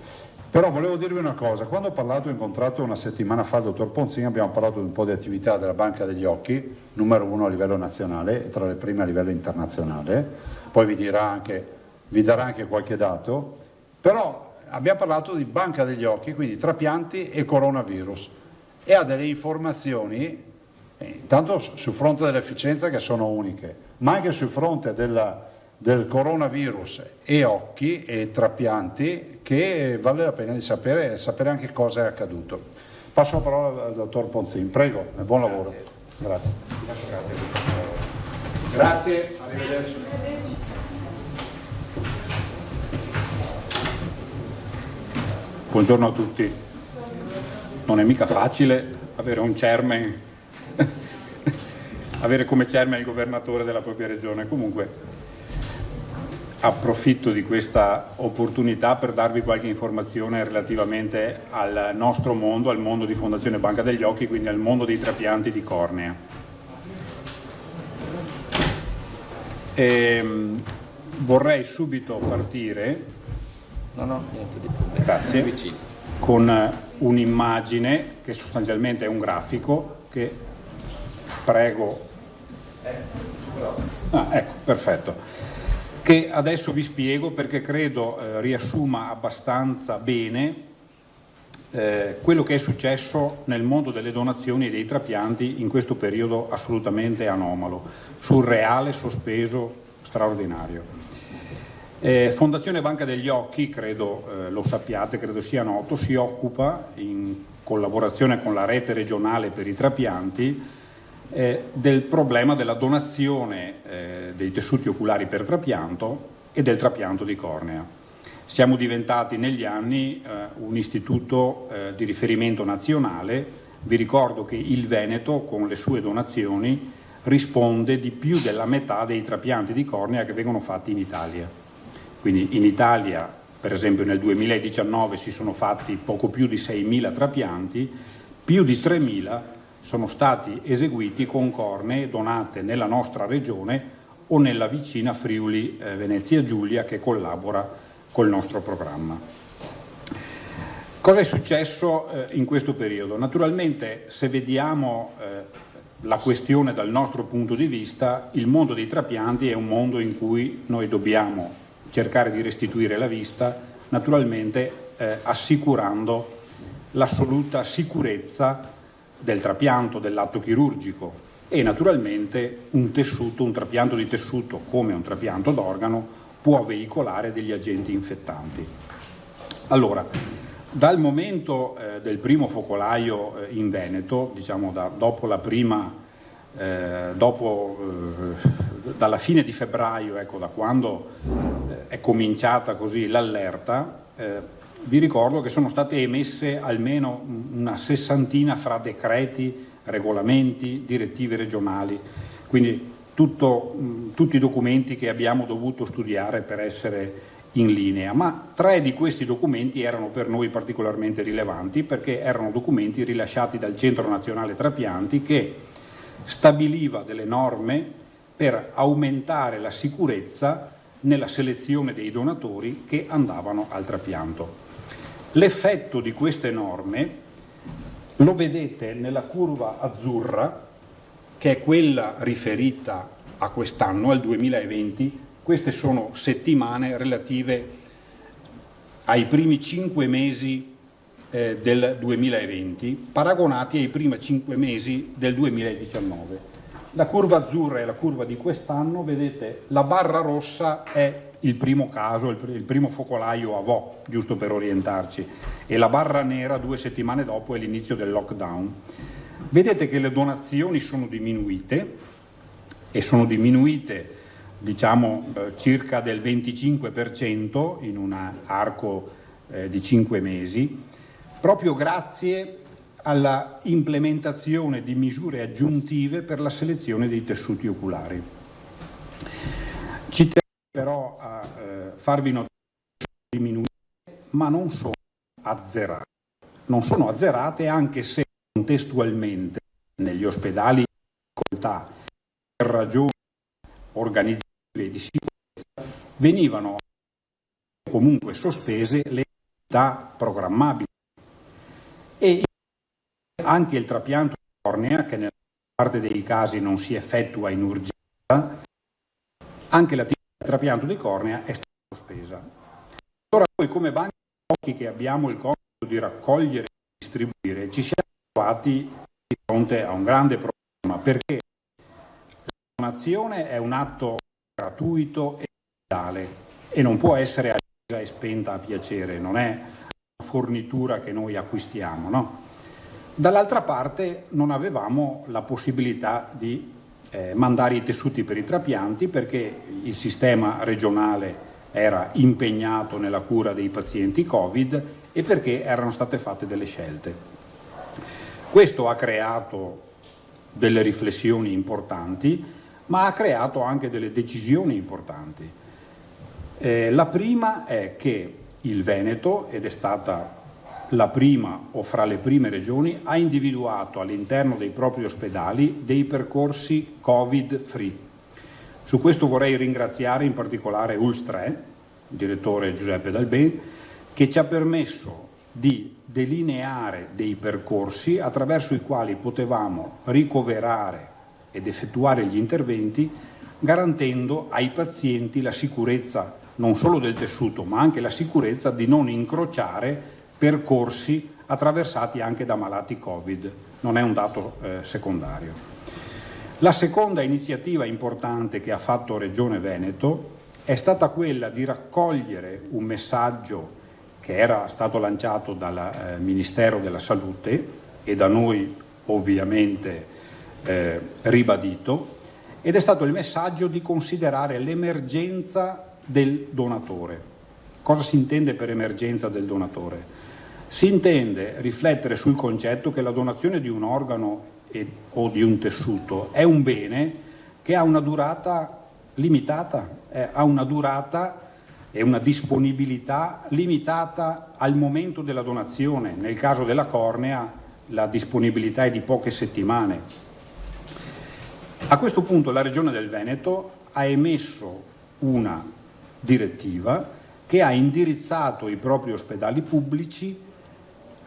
Però volevo dirvi una cosa: quando ho incontrato una settimana fa il dottor Ponzin, abbiamo parlato di un po' di attività della Banca degli Occhi, numero 1 a livello nazionale e tra le prime a livello internazionale, poi vi darà anche qualche dato, però abbiamo parlato di Banca degli Occhi, quindi trapianti e coronavirus, e ha delle informazioni, intanto sul fronte dell'efficienza, che sono uniche, ma anche sul fronte del coronavirus e occhi e trapianti, che vale la pena di sapere anche cosa è accaduto. Passo la parola al dottor Ponzin, prego, e buon lavoro. Grazie. Grazie, arrivederci. Buongiorno a tutti. Non è mica facile avere un chairman, avere come chairman il governatore della propria regione. Comunque approfitto di questa opportunità per darvi qualche informazione relativamente al nostro mondo, al mondo di Fondazione Banca degli Occhi, quindi al mondo dei trapianti di cornea. Vorrei subito partire grazie, con un'immagine che sostanzialmente è un grafico che prego, ecco, perfetto, che adesso vi spiego perché credo riassuma abbastanza bene quello che è successo nel mondo delle donazioni e dei trapianti in questo periodo assolutamente anomalo, surreale, sospeso, straordinario. Fondazione Banca degli Occhi, credo lo sappiate, credo sia noto, si occupa in collaborazione con la rete regionale per i trapianti del problema della donazione dei tessuti oculari per trapianto e del trapianto di cornea. Siamo diventati negli anni un istituto di riferimento nazionale. Vi ricordo che il Veneto, con le sue donazioni, risponde di più della metà dei trapianti di cornea che vengono fatti in Italia. Quindi in Italia, per esempio nel 2019, si sono fatti poco più di 6.000 trapianti, più di 3.000 sono stati eseguiti con cornee donate nella nostra regione o nella vicina Friuli Venezia Giulia, che collabora col nostro programma. Cosa è successo in questo periodo? Naturalmente, se vediamo la questione dal nostro punto di vista, il mondo dei trapianti è un mondo in cui noi dobbiamo cercare di restituire la vista, naturalmente assicurando l'assoluta sicurezza del trapianto, dell'atto chirurgico, e naturalmente un trapianto di tessuto come un trapianto d'organo può veicolare degli agenti infettanti. Allora, dal momento del primo focolaio in Veneto, diciamo dalla fine di febbraio, ecco, da quando è cominciata così l'allerta, vi ricordo che sono state emesse almeno una 60 fra decreti, regolamenti, direttive regionali, quindi tutti i documenti che abbiamo dovuto studiare per essere in linea, ma 3 di questi documenti erano per noi particolarmente rilevanti perché erano documenti rilasciati dal Centro Nazionale Trapianti, che stabiliva delle norme per aumentare la sicurezza nella selezione dei donatori che andavano al trapianto. L'effetto di queste norme lo vedete nella curva azzurra, che è quella riferita a quest'anno, al 2020. Queste sono settimane relative ai primi 5 mesi del 2020, paragonati ai primi 5 mesi del 2019. La curva azzurra è la curva di quest'anno, vedete la barra rossa è il primo caso, il primo focolaio a Vo, giusto per orientarci, e la barra nera 2 settimane dopo è l'inizio del lockdown. Vedete che le donazioni sono diminuite, e sono diminuite diciamo circa del 25% in un arco di 5 mesi, proprio grazie alla implementazione di misure aggiuntive per la selezione dei tessuti oculari. Ci terrò però a farvi notare ma non sono azzerate. Non sono azzerate anche se contestualmente negli ospedali in difficoltà, per ragioni organizzative e di sicurezza, venivano comunque sospese le attività programmabili. E anche il trapianto di cornea, che nella parte dei casi non si effettua in urgenza, anche l'attività di trapianto di cornea è stata sospesa. Allora noi come banca occhi che abbiamo il compito di raccogliere e distribuire, ci siamo trovati di fronte a un grande problema, perché la donazione è un atto gratuito e vitale e non può essere accesa e spenta a piacere, non è una fornitura che noi acquistiamo, no? Dall'altra parte non avevamo la possibilità di mandare i tessuti per i trapianti perché il sistema regionale era impegnato nella cura dei pazienti Covid e perché erano state fatte delle scelte. Questo ha creato delle riflessioni importanti, ma ha creato anche delle decisioni importanti. La prima è che il Veneto, ed è stata la prima o fra le prime regioni, ha individuato all'interno dei propri ospedali dei percorsi Covid-free. Su questo vorrei ringraziare in particolare ULS3, il direttore Giuseppe Dalben, che ci ha permesso di delineare dei percorsi attraverso i quali potevamo ricoverare ed effettuare gli interventi, garantendo ai pazienti la sicurezza non solo del tessuto, ma anche la sicurezza di non incrociare percorsi attraversati anche da malati Covid. Non è un dato secondario. La seconda iniziativa importante che ha fatto Regione Veneto è stata quella di raccogliere un messaggio che era stato lanciato dal Ministero della Salute e da noi ovviamente ribadito, ed è stato il messaggio di considerare l'emergenza del donatore. Cosa si intende per emergenza del donatore? Si intende riflettere sul concetto che la donazione di un organo o di un tessuto è un bene che ha una durata limitata, ha una durata e una disponibilità limitata al momento della donazione. Nel caso della cornea la disponibilità è di poche settimane. A questo punto la Regione del Veneto ha emesso una direttiva che ha indirizzato i propri ospedali pubblici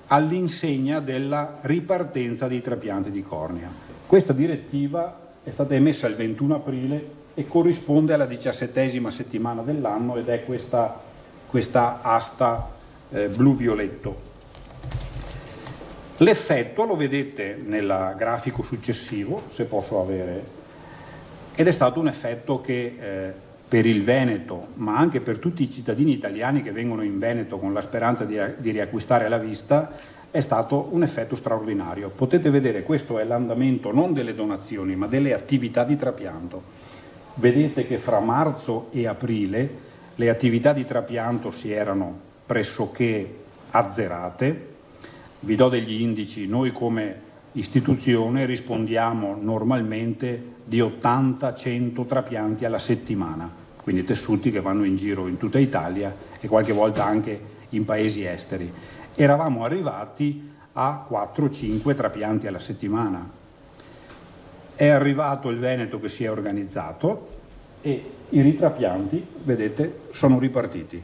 all'insegna della ripartenza dei trapianti di cornea. Questa direttiva è stata emessa il 21 aprile e corrisponde alla 17ª settimana dell'anno ed è questa asta blu-violetto. L'effetto lo vedete nel grafico successivo, se posso avere, ed è stato un effetto che per il Veneto, ma anche per tutti i cittadini italiani che vengono in Veneto con la speranza di riacquistare la vista, è stato un effetto straordinario. Potete vedere, questo è l'andamento non delle donazioni, ma delle attività di trapianto. Vedete che fra marzo e aprile le attività di trapianto si erano pressoché azzerate. Vi do degli indici, noi come istituzione rispondiamo normalmente di 80-100 trapianti alla settimana, quindi tessuti che vanno in giro in tutta Italia e qualche volta anche in paesi esteri. Eravamo arrivati a 4-5 trapianti alla settimana. È arrivato il Veneto che si è organizzato e i ritrapianti, vedete, sono ripartiti.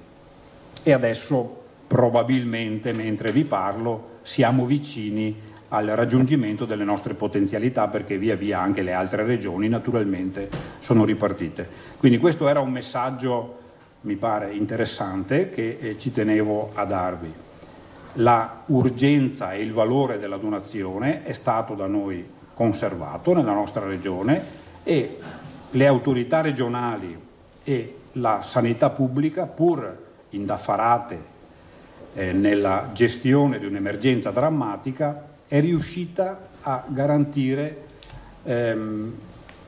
E adesso probabilmente, mentre vi parlo, siamo vicini al raggiungimento delle nostre potenzialità perché via via anche le altre regioni naturalmente sono ripartite. Quindi questo era un messaggio, mi pare, interessante che ci tenevo a darvi. La urgenza e il valore della donazione è stato da noi conservato nella nostra regione e le autorità regionali e la sanità pubblica, pur indaffarate nella gestione di un'emergenza drammatica, è riuscita a garantire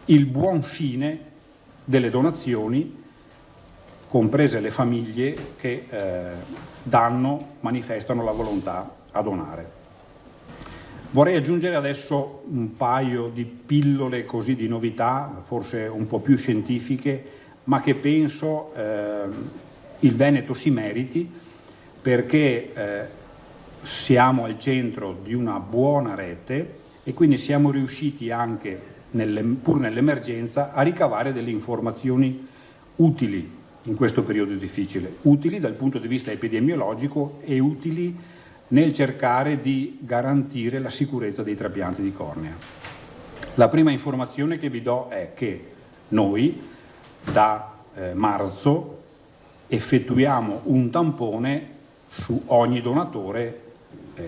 il buon fine delle donazioni, comprese le famiglie che manifestano la volontà a donare. Vorrei aggiungere adesso un paio di pillole così di novità, forse un po' più scientifiche, ma che penso il Veneto si meriti, perché siamo al centro di una buona rete e quindi siamo riusciti anche, pur nell'emergenza, a ricavare delle informazioni utili in questo periodo difficile, utili dal punto di vista epidemiologico e utili nel cercare di garantire la sicurezza dei trapianti di cornea. La prima informazione che vi do è che noi da marzo effettuiamo un tampone su ogni donatore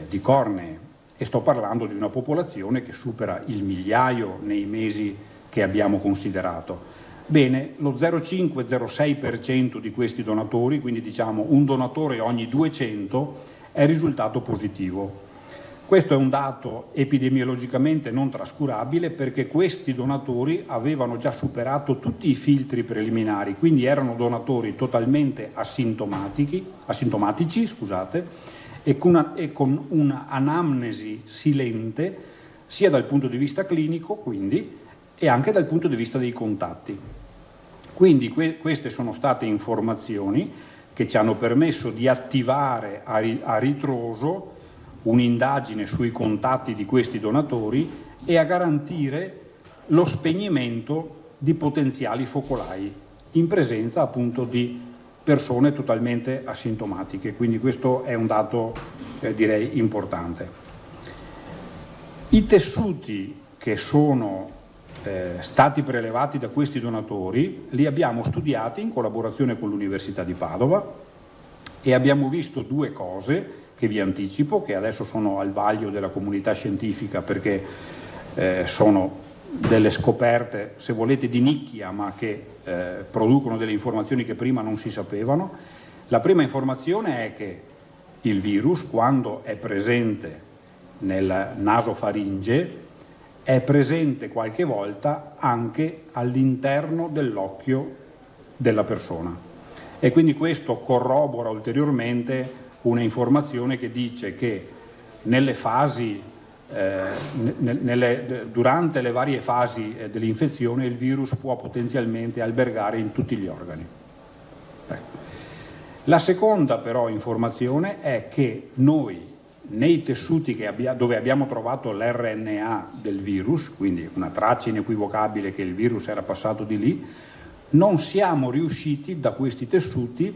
di cornee e sto parlando di una popolazione che supera il migliaio nei mesi che abbiamo considerato. Bene, lo 0,5-0,6% di questi donatori, quindi diciamo un donatore ogni 200, è risultato positivo. Questo è un dato epidemiologicamente non trascurabile perché questi donatori avevano già superato tutti i filtri preliminari, quindi erano donatori totalmente asintomatici, e con una anamnesi silente sia dal punto di vista clinico, quindi, e anche dal punto di vista dei contatti. Quindi queste sono state informazioni che ci hanno permesso di attivare a ritroso un'indagine sui contatti di questi donatori e a garantire lo spegnimento di potenziali focolai in presenza appunto di persone totalmente asintomatiche, quindi questo è un dato direi importante. I tessuti che sono stati prelevati da questi donatori li abbiamo studiati in collaborazione con l'Università di Padova e abbiamo visto due cose che vi anticipo, che adesso sono al vaglio della comunità scientifica perché sono delle scoperte, se volete, di nicchia, ma che producono delle informazioni che prima non si sapevano. La prima informazione è che il virus, quando è presente nel nasofaringe, è presente qualche volta anche all'interno dell'occhio della persona. E quindi questo corrobora ulteriormente una informazione che dice che nelle fasi durante le varie fasi dell'infezione il virus può potenzialmente albergare in tutti gli organi. La seconda però informazione è che noi nei tessuti dove abbiamo trovato l'RNA del virus, quindi una traccia inequivocabile che il virus era passato di lì, non siamo riusciti da questi tessuti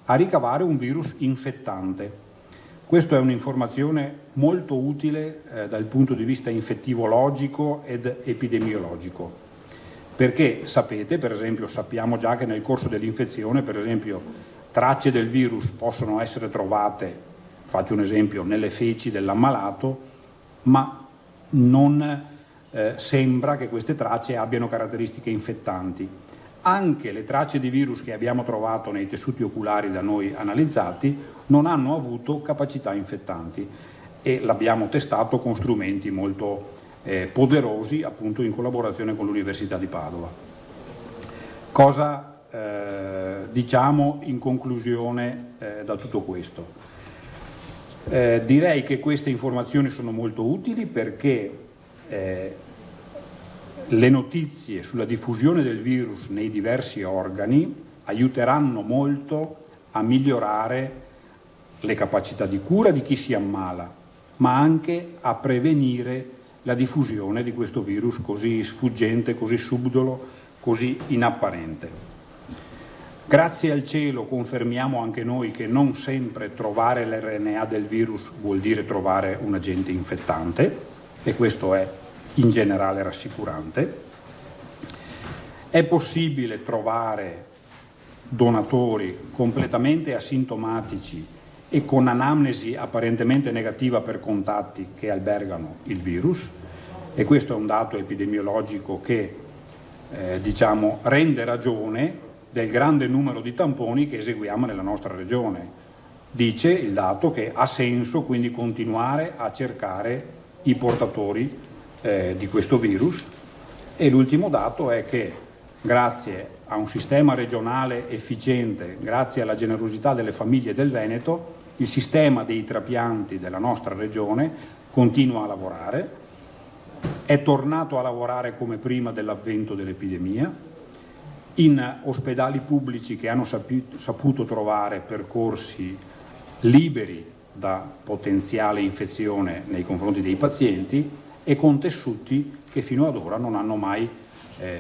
a ricavare un virus infettante. Questa è un'informazione molto utile dal punto di vista infettivologico ed epidemiologico, perché sapete, per esempio, sappiamo già che nel corso dell'infezione, per esempio, tracce del virus possono essere trovate, faccio un esempio, nelle feci dell'ammalato, ma non sembra che queste tracce abbiano caratteristiche infettanti. Anche le tracce di virus che abbiamo trovato nei tessuti oculari da noi analizzati non hanno avuto capacità infettanti e l'abbiamo testato con strumenti molto poderosi, appunto in collaborazione con l'Università di Padova. Cosa diciamo in conclusione da tutto questo? Direi che queste informazioni sono molto utili perché le notizie sulla diffusione del virus nei diversi organi aiuteranno molto a migliorare le capacità di cura di chi si ammala, ma anche a prevenire la diffusione di questo virus così sfuggente, così subdolo, così inapparente. Grazie al cielo confermiamo anche noi che non sempre trovare l'RNA del virus vuol dire trovare un agente infettante e questo è in generale rassicurante. È possibile trovare donatori completamente asintomatici e con anamnesi apparentemente negativa per contatti che albergano il virus e questo è un dato epidemiologico che diciamo rende ragione del grande numero di tamponi che eseguiamo nella nostra regione. Dice il dato che ha senso quindi continuare a cercare i portatori di questo virus e l'ultimo dato è che grazie a un sistema regionale efficiente, grazie alla generosità delle famiglie del Veneto, il sistema dei trapianti della nostra regione continua a lavorare, è tornato a lavorare come prima dell'avvento dell'epidemia, in ospedali pubblici che hanno saputo trovare percorsi liberi da potenziale infezione nei confronti dei pazienti e con tessuti che fino ad ora non hanno mai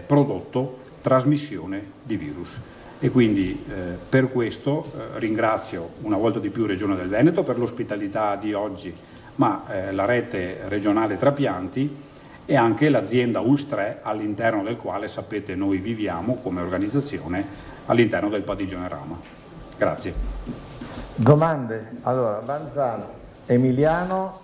prodotto trasmissione di virus. E quindi per questo ringrazio una volta di più Regione del Veneto per l'ospitalità di oggi, ma la rete regionale trapianti e anche l'azienda ULS3 all'interno del quale, sapete, noi viviamo come organizzazione all'interno del padiglione Rama. Grazie. Domande? Allora, Vanzano, Emiliano.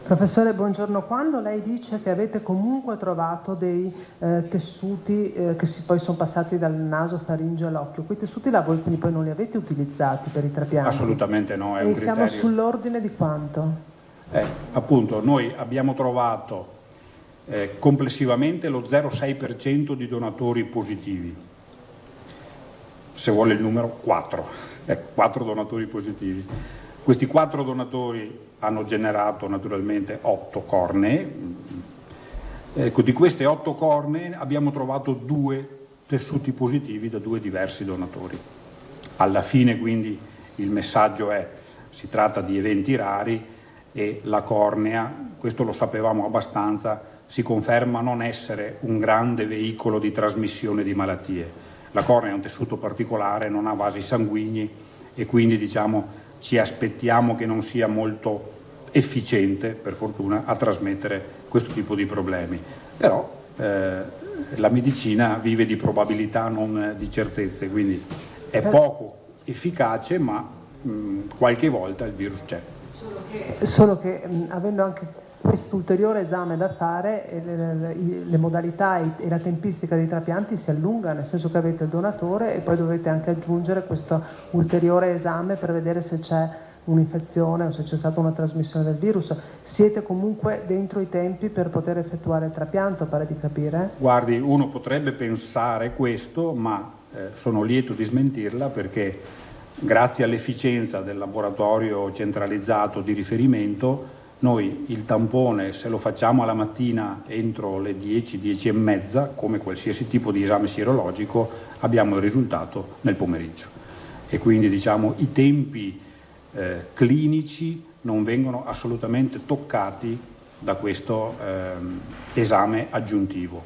Professore, buongiorno. Quando lei dice che avete comunque trovato dei tessuti che poi sono passati dal naso, faringe all'occhio, quei tessuti là voi quindi poi non li avete utilizzati per i trapianti? Assolutamente no, è un criterio. Siamo sull'ordine di quanto? Appunto, noi abbiamo trovato complessivamente lo 0,6% di donatori positivi, se vuole il numero 4, 4 donatori positivi. Questi 4 donatori hanno generato naturalmente 8 cornee, di queste 8 cornee abbiamo trovato 2 tessuti positivi da 2 diversi donatori. Alla fine quindi il messaggio è: si tratta di eventi rari e la cornea, questo lo sapevamo abbastanza, si conferma non essere un grande veicolo di trasmissione di malattie. La cornea è un tessuto particolare, non ha vasi sanguigni e quindi diciamo ci aspettiamo che non sia molto efficiente, per fortuna, a trasmettere questo tipo di problemi. Però la medicina vive di probabilità, non di certezze, quindi è poco efficace, ma qualche volta il virus c'è. Solo che avendo anche questo ulteriore esame da fare, le modalità e la tempistica dei trapianti si allunga, nel senso che avete il donatore e poi dovete anche aggiungere questo ulteriore esame per vedere se c'è un'infezione o se c'è stata una trasmissione del virus. Siete comunque dentro i tempi per poter effettuare il trapianto, pare di capire? Guardi, uno potrebbe pensare questo, ma sono lieto di smentirla, perché grazie all'efficienza del laboratorio centralizzato di riferimento noi il tampone, se lo facciamo alla mattina entro le 10, 10 e mezza, come qualsiasi tipo di esame sierologico, abbiamo il risultato nel pomeriggio. E quindi diciamo i tempi clinici non vengono assolutamente toccati da questo esame aggiuntivo.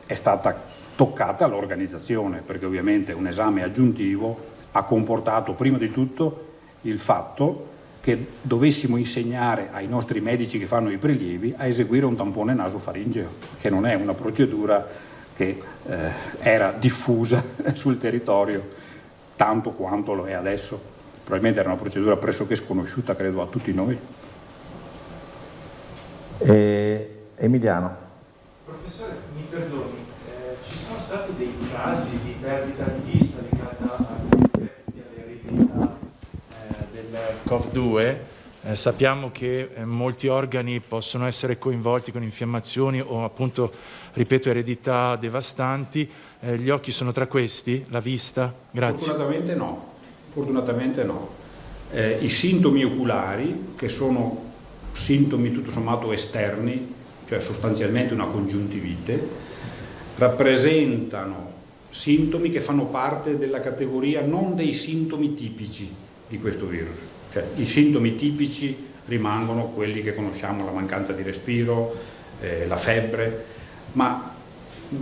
È stata toccata l'organizzazione, perché ovviamente un esame aggiuntivo ha comportato prima di tutto il fatto che dovessimo insegnare ai nostri medici che fanno i prelievi a eseguire un tampone nasofaringeo, che non è una procedura che era diffusa sul territorio tanto quanto lo è adesso. Probabilmente era una procedura pressoché sconosciuta, credo, a tutti noi. Emiliano. Professore, mi perdoni, ci sono stati dei casi di perdita di vista legata all'eredità del COV2? Sappiamo che molti organi possono essere coinvolti con infiammazioni o appunto, ripeto, eredità devastanti. Gli occhi sono tra questi? La vista? Grazie. Fortunatamente no. Fortunatamente no. I sintomi oculari, che sono sintomi tutto sommato esterni, cioè sostanzialmente una congiuntivite, rappresentano sintomi che fanno parte della categoria non dei sintomi tipici di questo virus. Cioè, i sintomi tipici rimangono quelli che conosciamo, la mancanza di respiro, la febbre, ma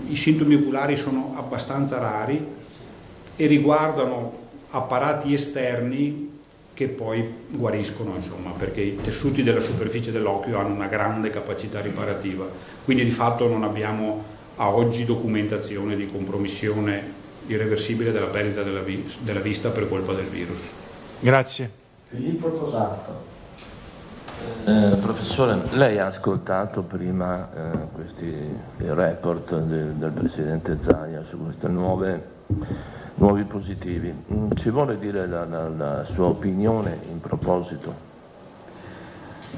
i sintomi oculari sono abbastanza rari e riguardano apparati esterni che poi guariscono, insomma, perché i tessuti della superficie dell'occhio hanno una grande capacità riparativa, quindi di fatto non abbiamo a oggi documentazione di compromissione irreversibile della perdita della vista per colpa del virus. Grazie. Filippo Tosato. Professore, lei ha ascoltato prima il report del Presidente Zaia su queste nuovi positivi. Ci vuole dire la sua opinione in proposito?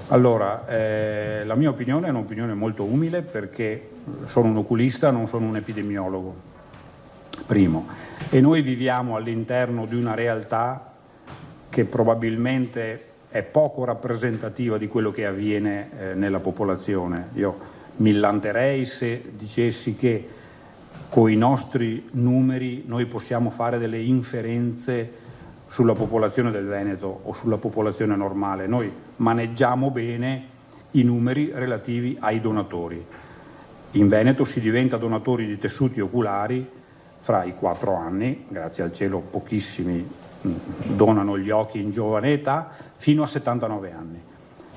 Allora, la mia opinione è un'opinione molto umile, perché sono un oculista, non sono un epidemiologo, primo, e noi viviamo all'interno di una realtà che probabilmente è poco rappresentativa di quello che avviene nella popolazione. Io mi illanterei se dicessi che con i nostri numeri noi possiamo fare delle inferenze sulla popolazione del Veneto o sulla popolazione normale. Noi maneggiamo bene i numeri relativi ai donatori. In Veneto si diventa donatori di tessuti oculari fra i 4 anni, grazie al cielo pochissimi donano gli occhi in giovane età, fino a 79 anni.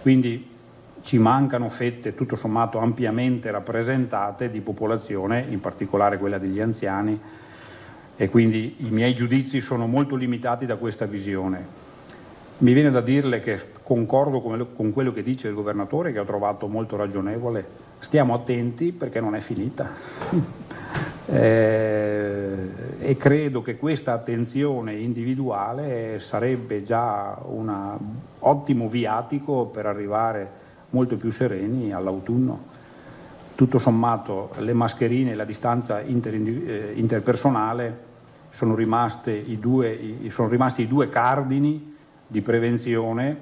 Quindi ci mancano fette tutto sommato ampiamente rappresentate di popolazione, in particolare quella degli anziani, e quindi i miei giudizi sono molto limitati da questa visione. Mi viene da dirle che concordo con quello che dice il governatore, che ho trovato molto ragionevole. Stiamo attenti perché non è finita. E credo che questa attenzione individuale sarebbe già un ottimo viatico per arrivare molto più sereni all'autunno. Tutto sommato le mascherine e la distanza interpersonale sono rimasti i due cardini di prevenzione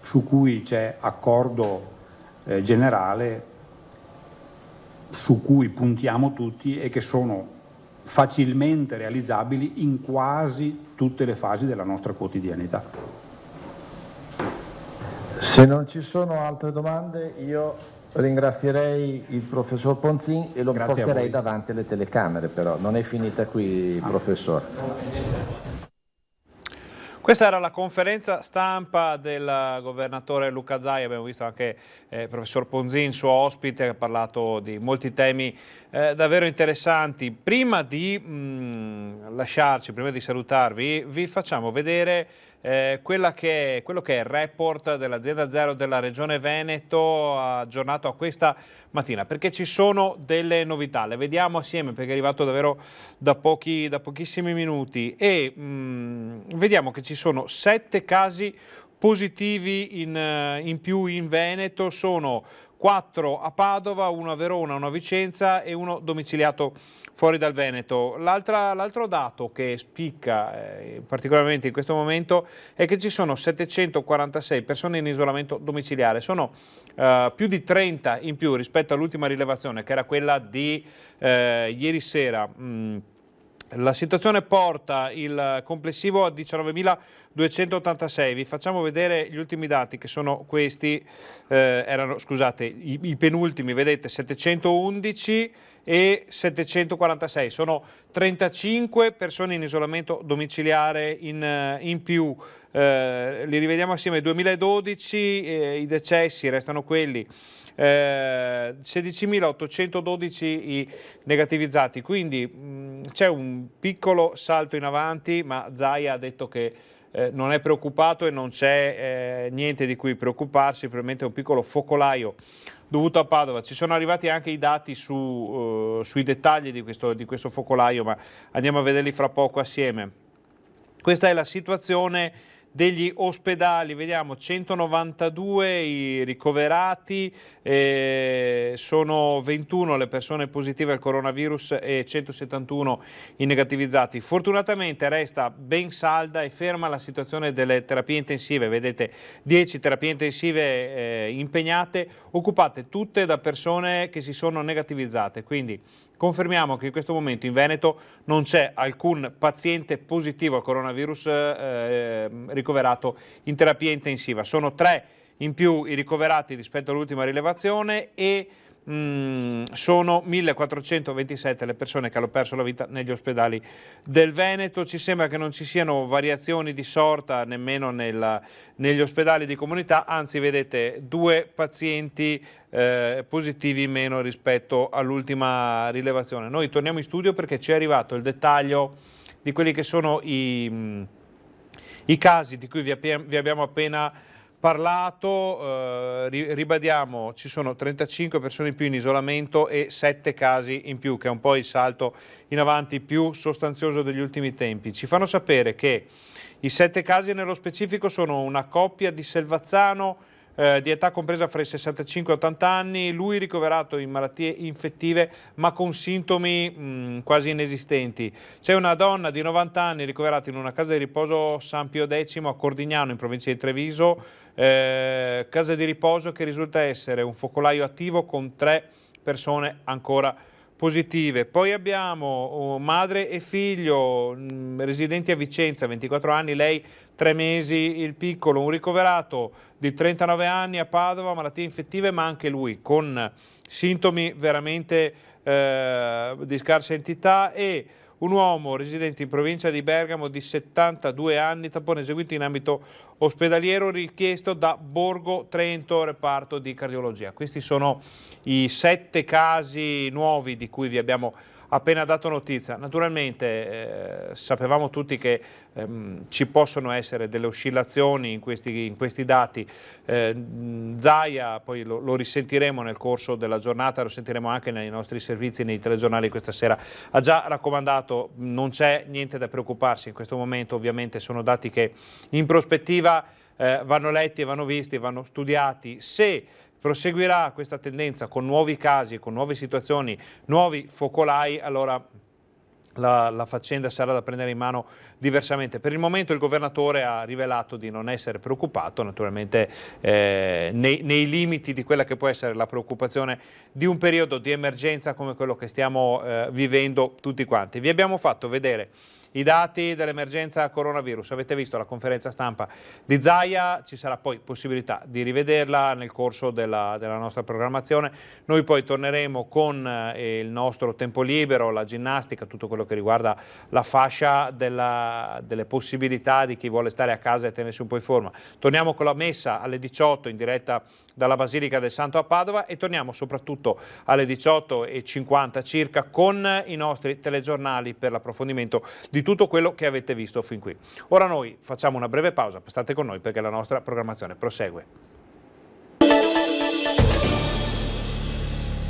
su cui c'è accordo generale, su cui puntiamo tutti e che sono facilmente realizzabili in quasi tutte le fasi della nostra quotidianità. Se non ci sono altre domande, io ringrazierei il professor Ponzin e lo porterei davanti alle telecamere, però non è finita qui, professore. Questa era la conferenza stampa del governatore Luca Zaia. Abbiamo visto anche il professor Ponzin, suo ospite, che ha parlato di molti temi davvero interessanti. Prima di lasciarci, prima di salutarvi, vi facciamo vedere quello che è il report dell'Azienda Zero della Regione Veneto aggiornato a questa mattina, perché ci sono delle novità. Le vediamo assieme perché è arrivato davvero da pochissimi minuti e vediamo che ci sono 7 casi positivi in più in Veneto, sono 4 a Padova, 1 a Verona, 1 a Vicenza e 1 domiciliato fuori dal Veneto. L'altro dato che spicca particolarmente in questo momento è che ci sono 746 persone in isolamento domiciliare, sono più di 30 in più rispetto all'ultima rilevazione, che era quella di ieri sera. La situazione porta il complessivo a 19.286. Vi facciamo vedere gli ultimi dati, che sono questi, i penultimi, vedete, 711 e 746, sono 35 persone in isolamento domiciliare in più. Li rivediamo assieme: 2012 i decessi restano quelli, 16.812 i negativizzati, quindi c'è un piccolo salto in avanti, ma Zaia ha detto che non è preoccupato e non c'è niente di cui preoccuparsi, probabilmente è un piccolo focolaio dovuto a Padova. Ci sono arrivati anche i dati sui dettagli di questo focolaio, ma andiamo a vederli fra poco assieme. Questa è la situazione degli ospedali, vediamo 192 i ricoverati, sono 21 le persone positive al coronavirus e 171 i negativizzati. Fortunatamente resta ben salda e ferma la situazione delle terapie intensive, vedete 10 terapie intensive impegnate, occupate tutte da persone che si sono negativizzate, quindi confermiamo che in questo momento in Veneto non c'è alcun paziente positivo al coronavirus ricoverato in terapia intensiva. Sono 3 in più i ricoverati rispetto all'ultima rilevazione e sono 1.427 le persone che hanno perso la vita negli ospedali del Veneto. Ci sembra che non ci siano variazioni di sorta nemmeno negli ospedali di comunità, anzi vedete 2 pazienti positivi in meno rispetto all'ultima rilevazione. Noi torniamo in studio perché ci è arrivato il dettaglio di quelli che sono i casi di cui vi abbiamo appena parlato. Ribadiamo, ci sono 35 persone in più in isolamento e 7 casi in più, che è un po' il salto in avanti più sostanzioso degli ultimi tempi. Ci fanno sapere che i 7 casi nello specifico sono una coppia di Selvazzano di età compresa fra i 65 e 80 anni, lui ricoverato in malattie infettive ma con sintomi quasi inesistenti. C'è una donna di 90 anni ricoverata in una casa di riposo San Pio X a Cordignano in provincia di Treviso, casa di riposo che risulta essere un focolaio attivo con 3 persone ancora positive. Poi abbiamo madre e figlio residenti a Vicenza, 24 anni, lei 3 mesi, il piccolo, un ricoverato di 39 anni a Padova, malattie infettive, ma anche lui con sintomi veramente di scarsa entità, e un uomo residente in provincia di Bergamo di 72 anni, tampone eseguito in ambito ospedaliero, richiesto da Borgo Trento, reparto di cardiologia. Questi sono i 7 casi nuovi di cui vi abbiamo appena dato notizia. Naturalmente sapevamo tutti che ci possono essere delle oscillazioni in questi dati. Zaia, poi lo risentiremo nel corso della giornata, lo sentiremo anche nei nostri servizi, nei telegiornali questa sera, ha già raccomandato, non c'è niente da preoccuparsi in questo momento, ovviamente sono dati che in prospettiva vanno letti e vanno visti, vanno studiati. Se proseguirà questa tendenza con nuovi casi, con nuove situazioni, nuovi focolai, allora la faccenda sarà da prendere in mano diversamente. Per il momento il governatore ha rivelato di non essere preoccupato, naturalmente nei limiti di quella che può essere la preoccupazione di un periodo di emergenza come quello che stiamo vivendo tutti quanti. Vi abbiamo fatto vedere i dati dell'emergenza coronavirus, avete visto la conferenza stampa di Zaia, ci sarà poi possibilità di rivederla nel corso della nostra programmazione. Noi poi torneremo con il nostro tempo libero, la ginnastica, tutto quello che riguarda la fascia delle possibilità di chi vuole stare a casa e tenersi un po' in forma. Torniamo con la messa alle 18 in diretta dalla Basilica del Santo a Padova e torniamo soprattutto alle 18:50 circa con i nostri telegiornali per l'approfondimento di tutto quello che avete visto fin qui. Ora noi facciamo una breve pausa, state con noi perché la nostra programmazione prosegue.